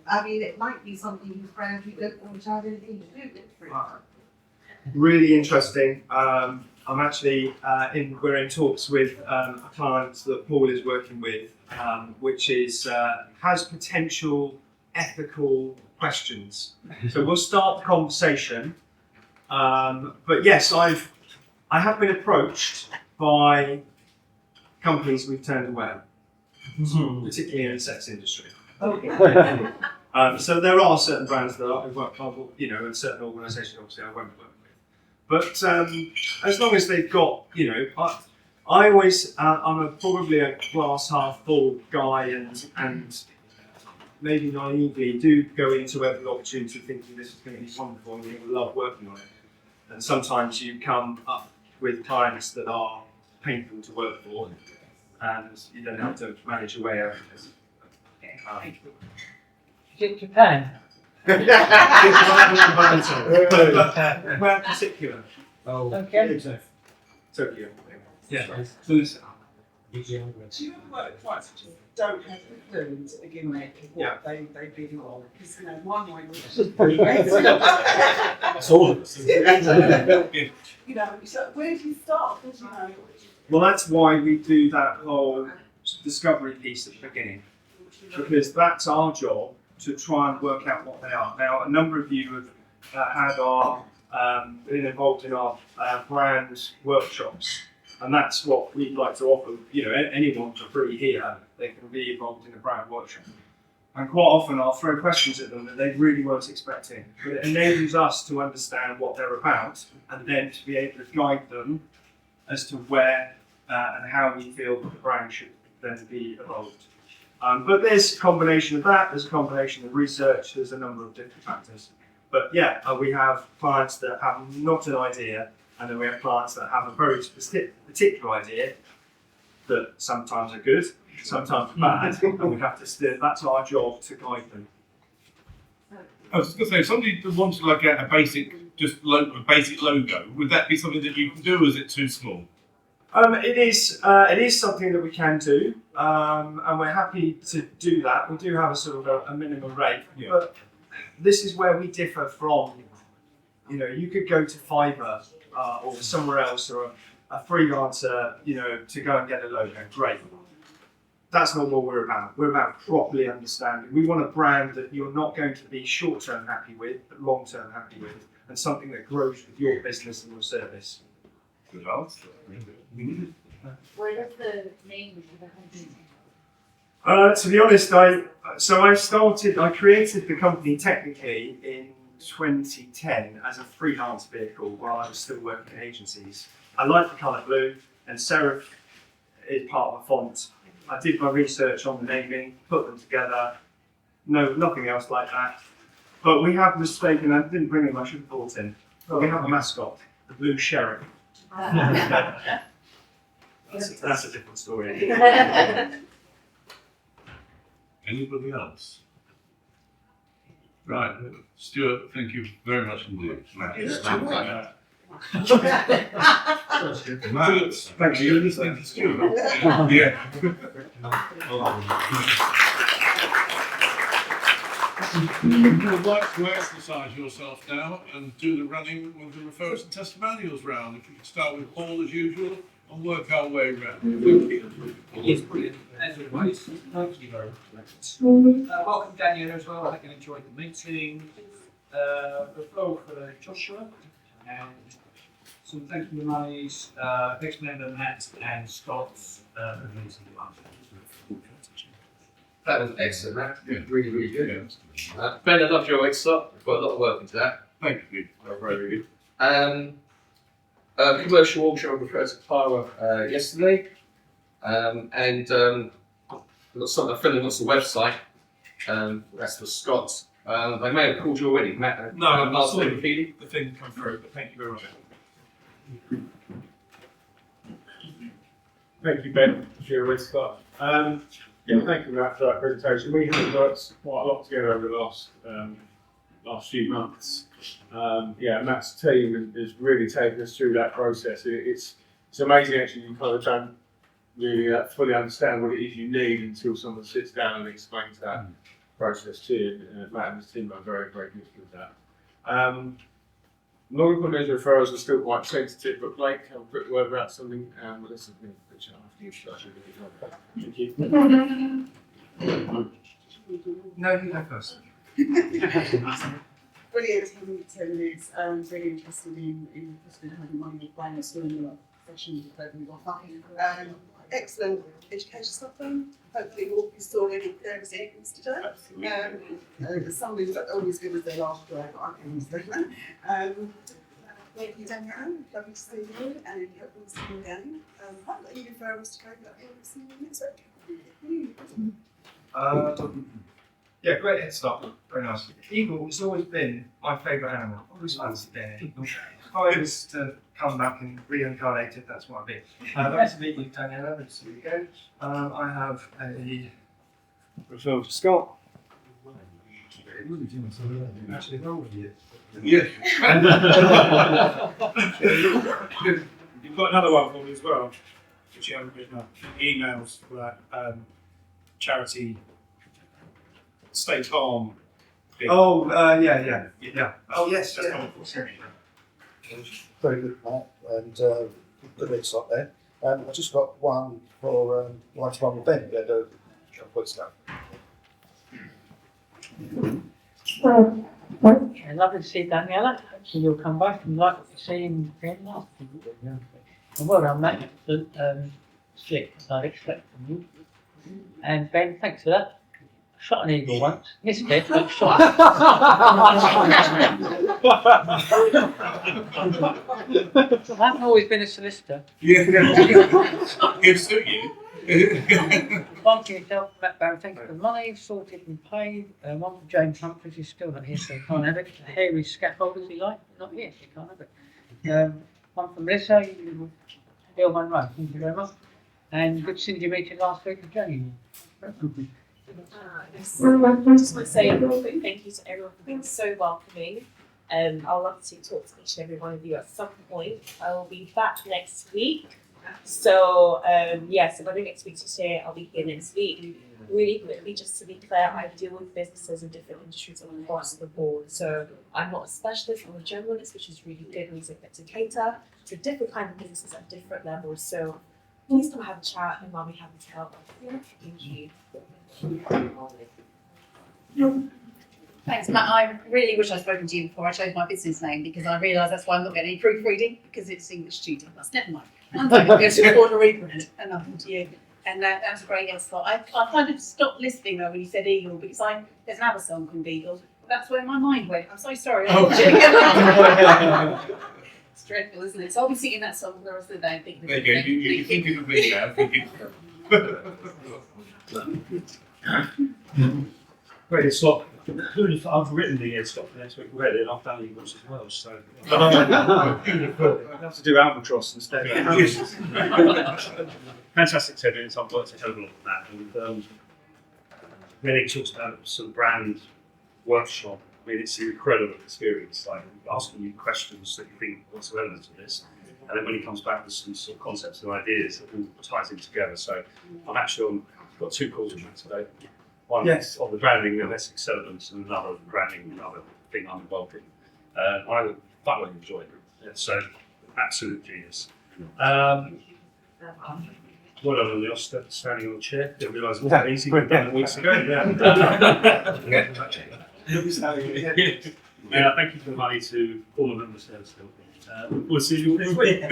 I mean, it might be something whose brand you don't want to have anything to do with, for example. Really interesting. I'm actually we're in talks with a client that Paul is working with, which is has potential ethical questions. So we'll start the conversation. But yes, I have been approached by companies we've turned away, particularly in the sex industry. Okay. So there are certain brands that I work with, and certain organisations obviously I won't work with. But as long as they've got, I always, I'm probably a glass half full guy, and maybe naively do go into every opportunity thinking this is going to be wonderful and you'll love working on it. And sometimes you come up with clients that are painful to work for, and you don't have to manage your way out of this. Is it Japan? Where in particular? Okay. Tokyo. Yeah. Do you ever work with clients that just don't have the clue to begin with what they really want? Because one way That's all of us. So where do you start? Well, that's why we do that whole discovery piece at the beginning, because that's our job to try and work out what they are. Now, a number of you have been involved in our brand workshops, and that's what we'd like to offer. Anyone for free here, they can be involved in a brand workshop. And quite often I'll throw questions at them that they really weren't expecting. But it enables us to understand what they're about, and then to be able to guide them as to where and how we feel that the brand should then be evolved. But there's a combination of that, there's a combination of research, there's a number of different factors. But yeah, we have clients that have not an idea, and then we have clients that have a very particular idea that sometimes are good, sometimes bad, and we have to steer. That's our job, to guide them. I was going to say, if somebody wanted like a basic logo, would that be something that you can do, or is it too small? It is something that we can do, and we're happy to do that. We do have a sort of a minimum rate, but this is where we differ from, you could go to Fiverr or somewhere else, or a freelancer, to go and get a logo. Great. That's not what we're about. We're about properly understanding. We want a brand that you're not going to be short-term happy with, but long-term happy with, and something that grows with your business and your service. Good answer. Where does the name of the company? To be honest, I created the company technically in 2010 as a freelance vehicle while I was still working in agencies. I like the colour blue, and Serif is part of the font. I did my research on the naming, put them together. No, nothing else like that. But we have mistaken, I didn't bring them, I should have brought in. But we have a mascot. the blue sheriff. That's a different story. Anybody else? Right, Stuart, thank you very much indeed. Matt. Matt, thank you. You're listening to Stuart. Yeah. You would like to exercise yourself now and do the running with the referrals and testimonials round. If you could start with Paul as usual and work our way round. Thank you. Yes, brilliant. As always, thank you very much. Welcome, Daniel, as well. I hope you enjoyed the meeting. Referral for Joshua and some thank you monies, ex-member Matt and Scott's meeting. That was excellent, Matt. Really, really good. Ben, I loved your extra. We've got a lot of work into that. Thank you. Very good. Commercial auction I referred to Tara yesterday. We've got something, a friend of ours on the website. That's for Scott. They may have called you already, Matt. No, I'm not last seeing week. the thing come through, but thank you very much. Thank you, Ben, for your Scott. Yeah, thank you Matt for that presentation. We have worked quite a lot together over the last few months. Matt's team has really taken us through that process. It's amazing actually. You kind of don't really fully understand what it is you need until someone sits down and explains that process to you. Matt and his team are very, very good with that. Non-recorded referrals are still quite sensitive, but Blake, have a quick word about something. Melissa, which after you start. Thank you. No, you go first. Brilliant having attended. Really interested in having money plans during the session that we got. Excellent education stuff done. Hopefully we'll be storing there as equals today. Somebody was always good as their last day, but I can understand that. Thank you, Danielle. Lovely to see you, and hope we'll see you again. I've got any referrals to go, but we'll see you next week. Yeah, great head start. Very nice. Eagle has always been my favourite animal. Always fancied their eagle. If I was to come back and reincarnated, that's what I'd be. Nice to meet you, Daniela. Let's see you go. I have a referral to Scott. Actually, wrong with you. Yeah. You've got another one for me as well, which you haven't written up. Emails for that charity Stay Calm thing. Oh, yeah. Oh, yes. Very good, Matt, and good mix up there. I just got one for one-to-one with Ben. Yeah, the quick stuff. Yeah, lovely to see Daniela. Hopefully you'll come back and like what you see in last week. And well done, Matt. Slick, as I'd expect from you. And Ben, thanks for that. Shot an eagle once. Missed it, but shot. I haven't always been a solicitor. Yeah. It'll suit you. One for yourself, Matt Barron, thank you for the money, sorted and paid. One for James Humphries, who's still not here, so he can't have it. A hairy scaffold, as he like, not here, so he can't have it. One for Melissa, you Bill Monroe, thank you very much. And good to see you meeting last week with Jane. I just want to say a real quick thank you to everyone for being so welcoming. I'd love to talk to each and every one of you at some point. I will be back next week. So, so if I don't get to speak to you today, I'll be here next week. Really quickly, just to be clear, I deal with businesses in different industries across the board. So I'm not a specialist, I'm a generalist, which is really good, means I get to cater to different kinds of businesses at different levels. So please come have a chat and I'll be happy to help. Thank you. Thanks, Matt. I really wish I'd spoken to you before I chose my business name because I realise that's why I'm not getting any proofreading because it's English student. That's never mind. I'm going to go to order reprint and nothing to you. And that was a great spot. I kind of stopped listening though when you said Eagle because there's another song called Eagle. That's where my mind went. I'm so sorry. It's dreadful, isn't it? So I'll be singing that song for the rest of the day and thinking. There you go. You think of me now. Great slot. I've written the Scott for next week already, and I've done Eagles as well. So I have to do Albatross instead. fantastic experience. I've worked a hell of a lot on that, and then it talks about sort of brand workshop. I mean, it's an incredible experience. Like asking you questions that you think what's the relevance of this, and then when he comes back with some sort of concepts and ideas that all ties in together. So I've actually got 2 calls on that today. One Yes. on the branding of Essex Settlements and another branding, another thing I'm involved in. I thoroughly enjoyed it. So absolute genius. Well done on the Oscar standing on the chair. Didn't realise it was that easy. We've done it weeks ago. Yeah, thank you for the money to all of them. We'll see you next week.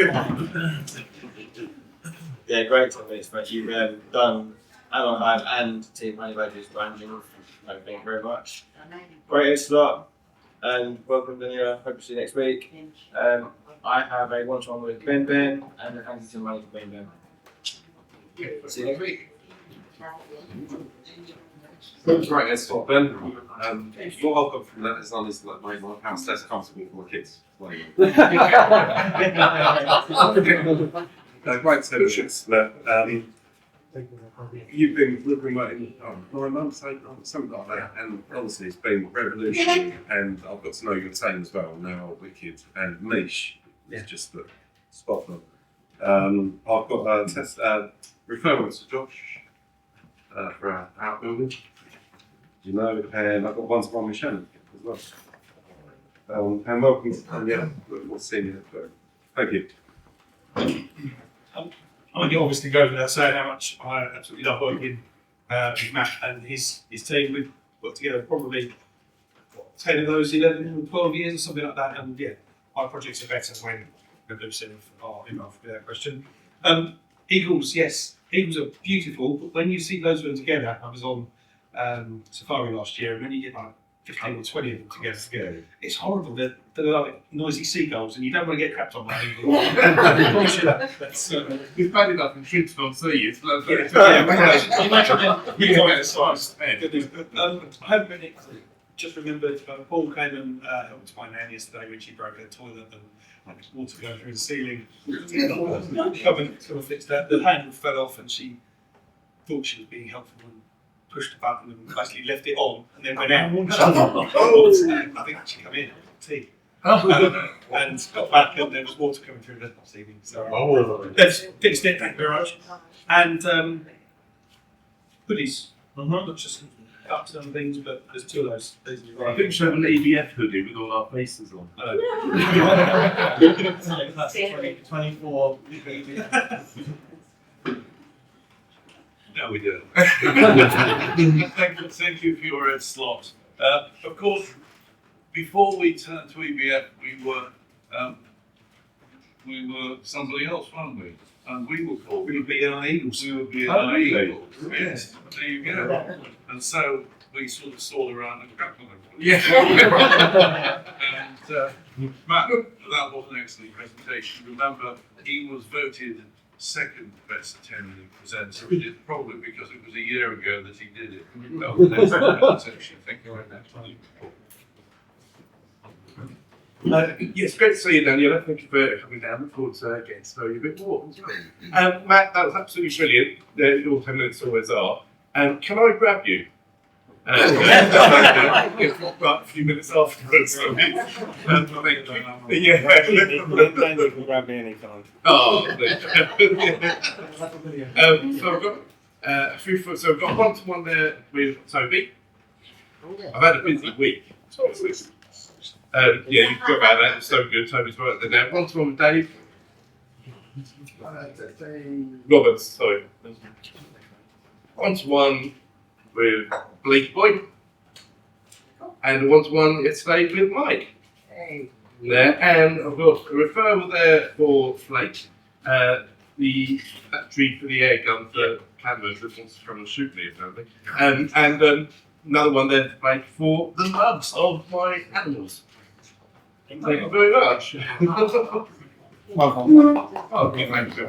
Yeah, great to meet you. You've done Alan and Team Honeybaker's branding. Thank you very much. Great slot, and welcome, Daniela. Hope to see you next week. I have a one-to-one with Ben and a thank you to Money for Ben. See you next week. Right, let's stop Ben. What I've got from that is honestly like my house less comfortable for my kids. Great solutions. You've been living like in 9 months, 8 months, something like that, and honestly it's been revolutionary, and I've got to know your team as well, now Wicked and Niche is just the spot on. I've got a test referrals to Josh for our outbuilding, you know, and I've got one-to-one with Shannon as well. And welcome to Danielle, we'll see you next week. Thank you. I can obviously go without saying how much I absolutely love working with Matt and his team. We've worked together probably 10 of those 11 or 12 years or something like that. And yeah, our projects are better when Lucy are involved, without question. Eagles, yes, Eagles are beautiful, but when you see those of them together, I was on safari last year, and when you get like 15 or 20 of them together, it's horrible. They're like noisy seagulls, and you don't want to get crapped on that. I promise you that. It's bad enough in kids don't see you. It's like, I haven't been just remembered Paul came and helped my nan yesterday when she broke her toilet and water going through the ceiling. Come and fix that. The handle fell off and she thought she was being helpful and pushed the button and basically left it on and then went out. I think she came in tea. And got back and there was water coming through the ceiling. So they've fixed it, thank you very much. And hoodies, not just cups and things, but there's 2 of those. I think we should have an EBF hoodie with all our faces on. That's 24. No, we do. Thank you for your slot. Of course, before we turned to EBF, we were somebody else, weren't we? And we were called. We were BNI Eagles. We were BNI Eagles. Yes, there you go. And so we sort of stole around and crap on everybody. Yeah. And Matt, that was an excellent presentation. Remember, he was voted second best attending presenter, probably because it was a year ago that he did it. That was an excellent presentation. Thank you very much. Yes, great to see you, Daniela. Thank you for coming down. Look forward to getting to know you a bit more. Matt, that was absolutely brilliant. Your 10 minutes always are. Can I grab you? If not, right, a few minutes afterwards. Thank you. Yeah. You can grab me anytime. Oh, so I've got a few. So I've got one-to-one there with Toby. I've had a busy week. Yeah, you've got about that. It's so good. Toby's worked there now. One-to-one with Dave. Roberts, sorry. One-to-one with Blake Boyd. And a one-to-one yesterday with Mike. Hey. There, and I've got a referral there for Flake. The factory for the air gun for Canvas that wants to come and shoot me apparently. And another one there for Flake for the mugs of my animals. Thank you very much. Welcome. Okay, thank you.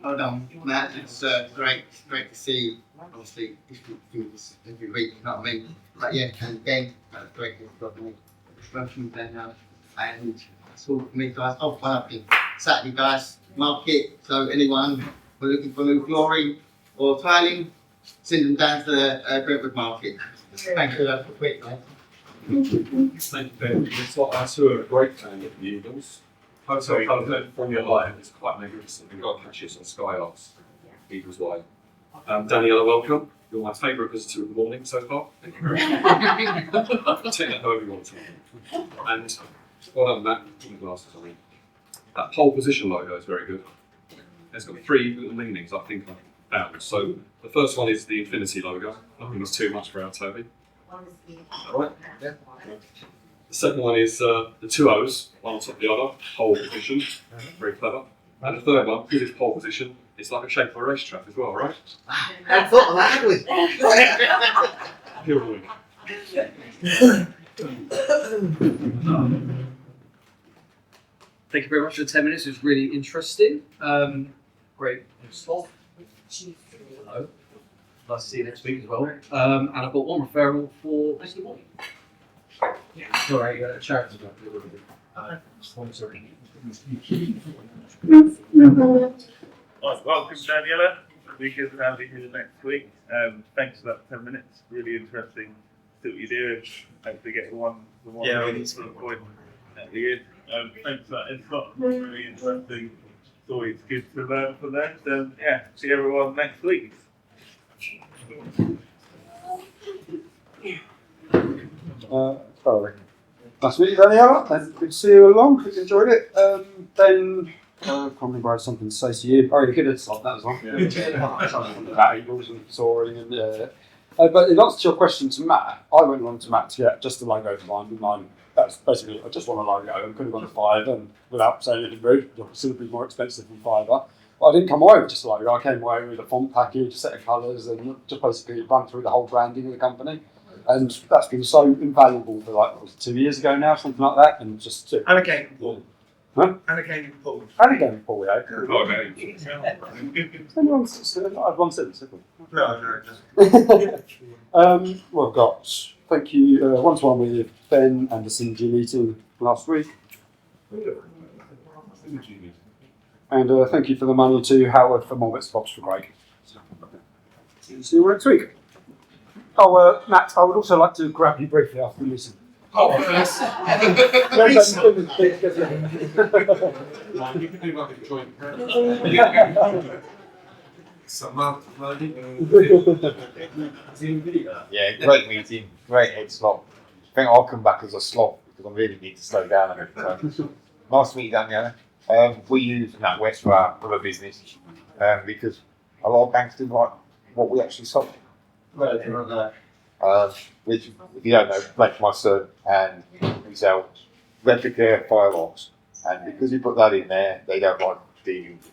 Hold on, Matt. It's great to see. Obviously, it's every week, you know what I mean? But yeah, and again, great to have me. Welcome, Daniel. And that's all for me, guys. Oh, one other thing. Saturday, guys, market. So anyone who are looking for new flooring or tiling, send them down to the Brentwood market. Thanks for that quick, mate. Thank you, Ben. It's what I saw a great fan of the Eagles. Hotel California Live is quite magnificent. We've got catches on Sky Arts, Eagles Live. Daniela, welcome. You're my favourite visitor of the morning so far. Thank you very much. Take that however you want to. And well done, Matt. Put my glasses on me. That pole position logo is very good. There's got 3 little meanings I think I found. So the first one is the infinity logo. Nothing is too much for our Toby. Alright? Yeah. The second one is the 2 O's, one on top of the other, pole position. Very clever. And the third one, because it's pole position, it's like a shape of a racetrack as well, right? I thought of that, hadn't we? Pure wing. Thank you very much for the 10 minutes. It was really interesting. Great slot. Hello. Nice to see you next week as well. And I've got one referral for Mr. Boy. Sorry, charity. Sponsoring. Welcome, Daniela. Really good to have you here next week. Thanks for that 10 minutes. Really interesting. See what you're doing. Hopefully get the one sort of point at the end. Thanks for that. It's not really interesting. It's always good to learn from them. And yeah, see everyone next week. Nice to meet you, Daniela. Good to see you along. Hope you enjoyed it. Then probably borrowed something to say to you. Oh, you could have stopped that as well. Something about Eagles and soaring and but in answer to your question to Matt, I went along to Matt to get just a logo for mine. That's basically, I just want a logo. I could have gone to Fiverr and without saying anything rude, considerably more expensive than Fiverr. But I didn't come away with just a logo. I came away with a font package, a set of colours, and just basically run through the whole branding of the company. And that's been so invaluable for like 2 years ago now, something like that. And just And a gaming pool. Huh? And a gaming pool. And a gaming pool, yeah. Okay. I had one sentence. No. Well, I've got thank you one-to-one with Ben and the synergy meeting last week. And thank you for the money to Howard for more bits and bobs for Craig. See you next week. Oh, Matt, I would also like to grab you briefly after the meeting. Oh, yes. You can do like a joint Yeah, great meeting, great head slot. I think I'll come back as a slot because I really need to slow down a bit. So, nice to meet you, Daniela. We use NatWest for our other business because a lot of banks do like what we actually sold. Which, if you don't know, like my son, and we sell replica firelocks, and because you put that in there, they don't like dealing with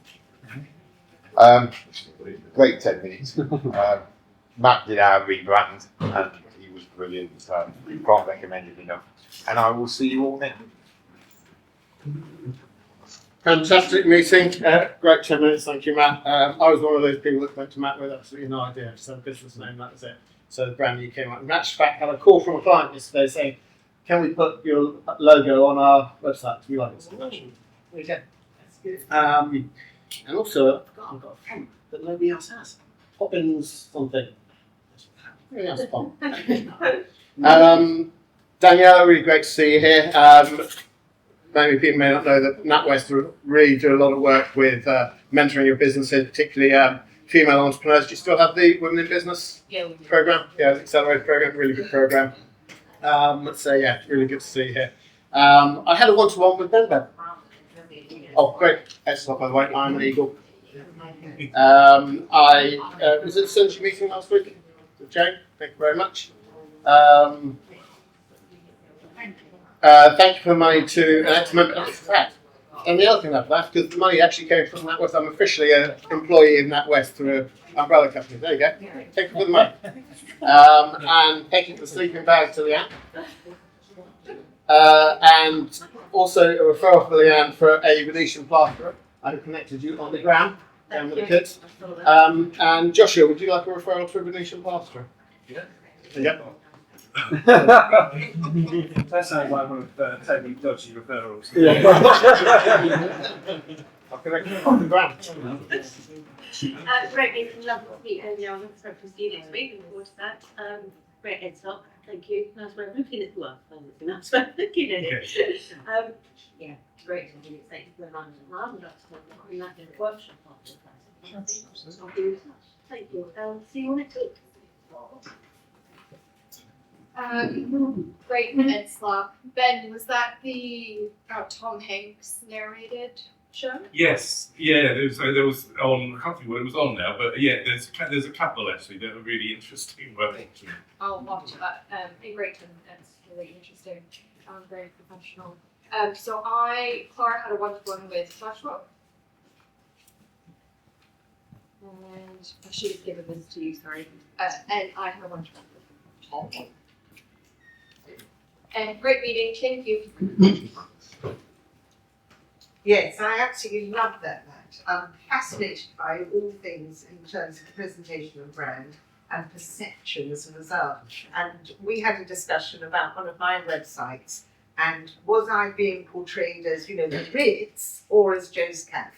it. Great 10 minutes. Matt did our rebrand, and he was brilliant, so can't recommend it enough. And I will see you all then. Fantastic meeting. Great 10 minutes, thank you, Matt. I was one of those people that went to Matt with absolutely no idea. So business name, that was it. So the brand new came out. In actual fact, had a call from a client yesterday saying, can we put your logo on our website? We like it so much. There you go. That's good. And also, I've got a font that nobody else has. Poppins something. Really nice font. Daniela, really great to see you here. Many people may not know that NatWest really do a lot of work with mentoring your businesses, particularly female entrepreneurs. Do you still have the Women in Business program? Yeah, the Accelerator program, really good program. So yeah, really good to see you here. I had a one-to-one with Ben. Oh, great. Excellent, by the way. I'm an Eagle. I was at the Synergy meeting last week with Jane. Thank you very much. Thank you for the money to an ex-member. And the other thing about that, because the money actually came from NatWest, I'm officially an employee of NatWest through an umbrella company. There you go. Thank you for the money. And thank you for the sleeping bag to Leanne. And also a referral for Leanne for a Venetian plasterer. I connected you on the ground. down with the kids. And Joshua, would you like a referral to a Venetian plasterer? Yeah. Yeah. That sounds like one of Tony Dodgy's referrals. I can reckon £100 grand. Great meeting, lovely to meet you. I'm supposed to see you next week. Looking forward to that. Great heads up. Thank you. Nice way of looking at nice way of looking at it. Yeah, great to meet you. Thank you very much. I would like to bring that in a workshop after the class. I'll be in touch. Thank you. See you next week. Great minutes, Clark. Ben, was that the Tom Hanks narrated show? Yes, yeah, there was on, I can't think what it was on now, but yeah, there's a couple actually that are really interesting. I'll watch that. Great, and that's really interesting. Very professional. So Clark had a one-to-one with Joshua. And I should have given this to you, sorry. And I had a one-to-one with Tom. And great meeting, thank you. Yes, I absolutely love that match. I'm fascinated by all things in terms of presentation of brand and perception as a result. And we had a discussion about one of my websites and was I being portrayed as, the Ritz or as Joe's Cafe?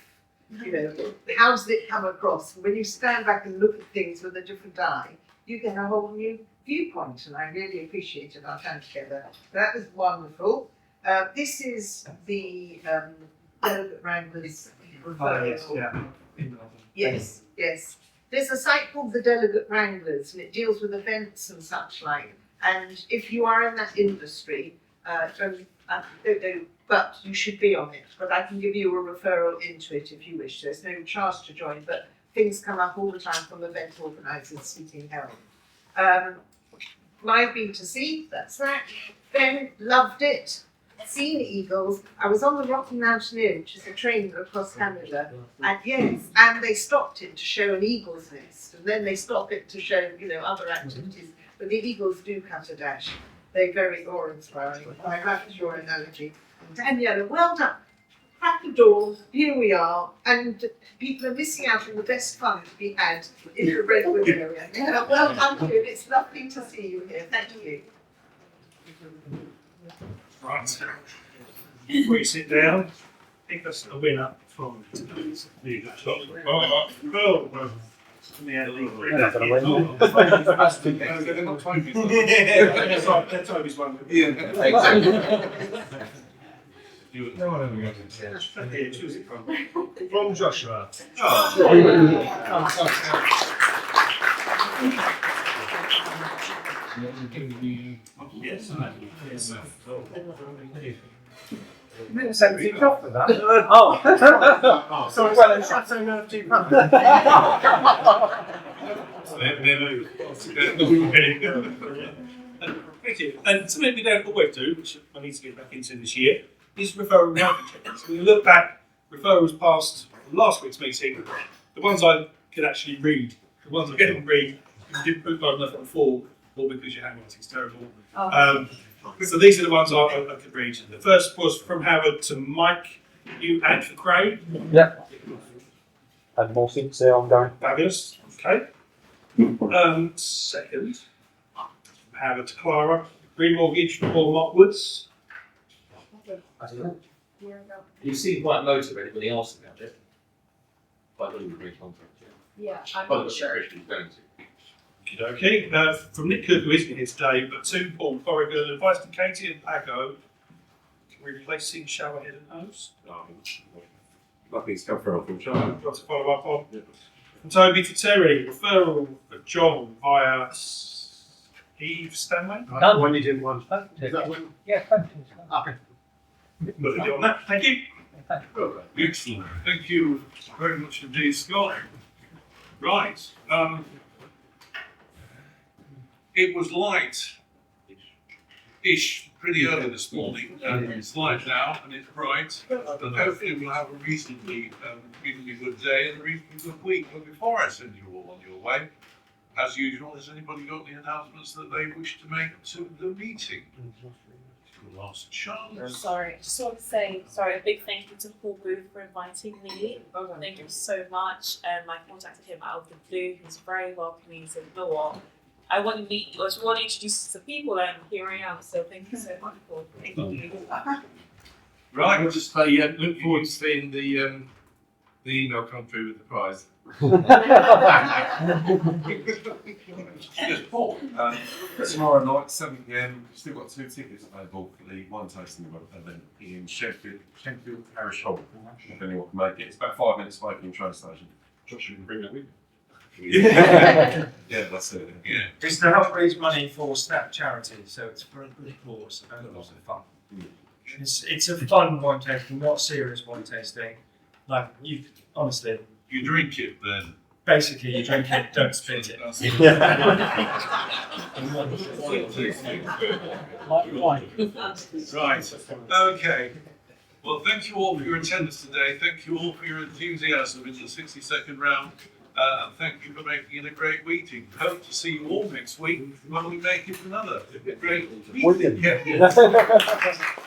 How does it come across? When you stand back and look at things with a different eye, you get a whole new viewpoint, and I really appreciated our time together. That was wonderful. This is the Delegate Wranglers referral. Yes, yes. There's a site called the Delegate Wranglers, and it deals with events and such like. And if you are in that industry, I don't know, but you should be on it. But I can give you a referral into it if you wish. There's no charge to join, but things come up all the time from event organisers seeking help. I've been to see, that's that. Ben loved it. Seen eagles. I was on the Rocky Mountain Inn, which is a train across Canada, and yes, and they stopped it to show an eagle's nest, and then they stopped it to show, other activities. But the eagles do cut a dash. They're very awe-inspiring. I loved your analogy. And Daniela, well done. Crack the door, here we are, and people are missing out on the best fun to be had in the Brentwood area. Well done, you. It's lovely to see you here. Thank you. Right. Before you sit down, pick us a winner from today's leader shop. Toby's one. No one ever got it. Here, choose it from Joshua. Yes. You didn't send me off for that. Oh. Sorry, well, it's not so nerve too much. Thank you. And something we don't always do, which I need to get back into this year, is referral marketing. So we look back, referrals past last week's meeting, the ones I could actually read, the ones I couldn't read, you didn't put long enough on the form, or because your handwriting's terrible. So these are the ones I could read. The first was from Howard to Mike, you and for Craig. Yep. And more things there ongoing. Fabulous. Okay. Second, from Howard to Clara, remortgage for Mark Woods. You seem quite motivated when he asked about it. But I don't even recontact you. Yeah, But the sheriff is going to. Okay. From Nick Cook, who isn't here today, but to Paul Corrigan, advice to Katie and Pago, replacing shower head and hose. Nothing's come from Charlie. Got to follow up on. From Toby to Terry, referral for John via Eve Stanley. Done. When you didn't want. Is that one? Yeah, thank you. Okay. Put a bit on that. Thank you. Excellent. Thank you very much indeed, Scott. Right. It was light-ish pretty early this morning, and it's light now, and it's bright. And hopefully we'll have a reasonably good day and a reasonably good week. But before I send you all on your way, as usual, has anybody got any announcements that they wish to make to the meeting? Last chance. Sorry, I just want to say a big thank you to Paul Booth for inviting me. Thank you so much. I contacted him out of the blue. He was very welcoming. He said, "You know what? I want to meet you. I just want to introduce you to people, and here I am." So thank you so much, Paul. Thank you. Right, we'll just say, look forward to seeing the email come through with the prize. Yes, Paul. Tomorrow night, 7 p.m. Still got 2 tickets available for the wine tasting event in Sheffield Parish Hall. If anyone can make it, it's about 5 minutes away from the train station. Josh, you can bring that with you. Yeah, that's it. Yeah. It's to help raise money for Snap Charity, so it's for a good cause and a lot of fun. It's a fun wine tasting, not serious wine tasting. Like, you honestly. You drink it then? Basically, you drink it, don't spit it. Right. Okay. Well, thank you all for your attendance today. Thank you all for your enthusiasm in the 60-second round. And thank you for making it a great meeting. Hope to see you all next week when we make it another great meeting. Yeah.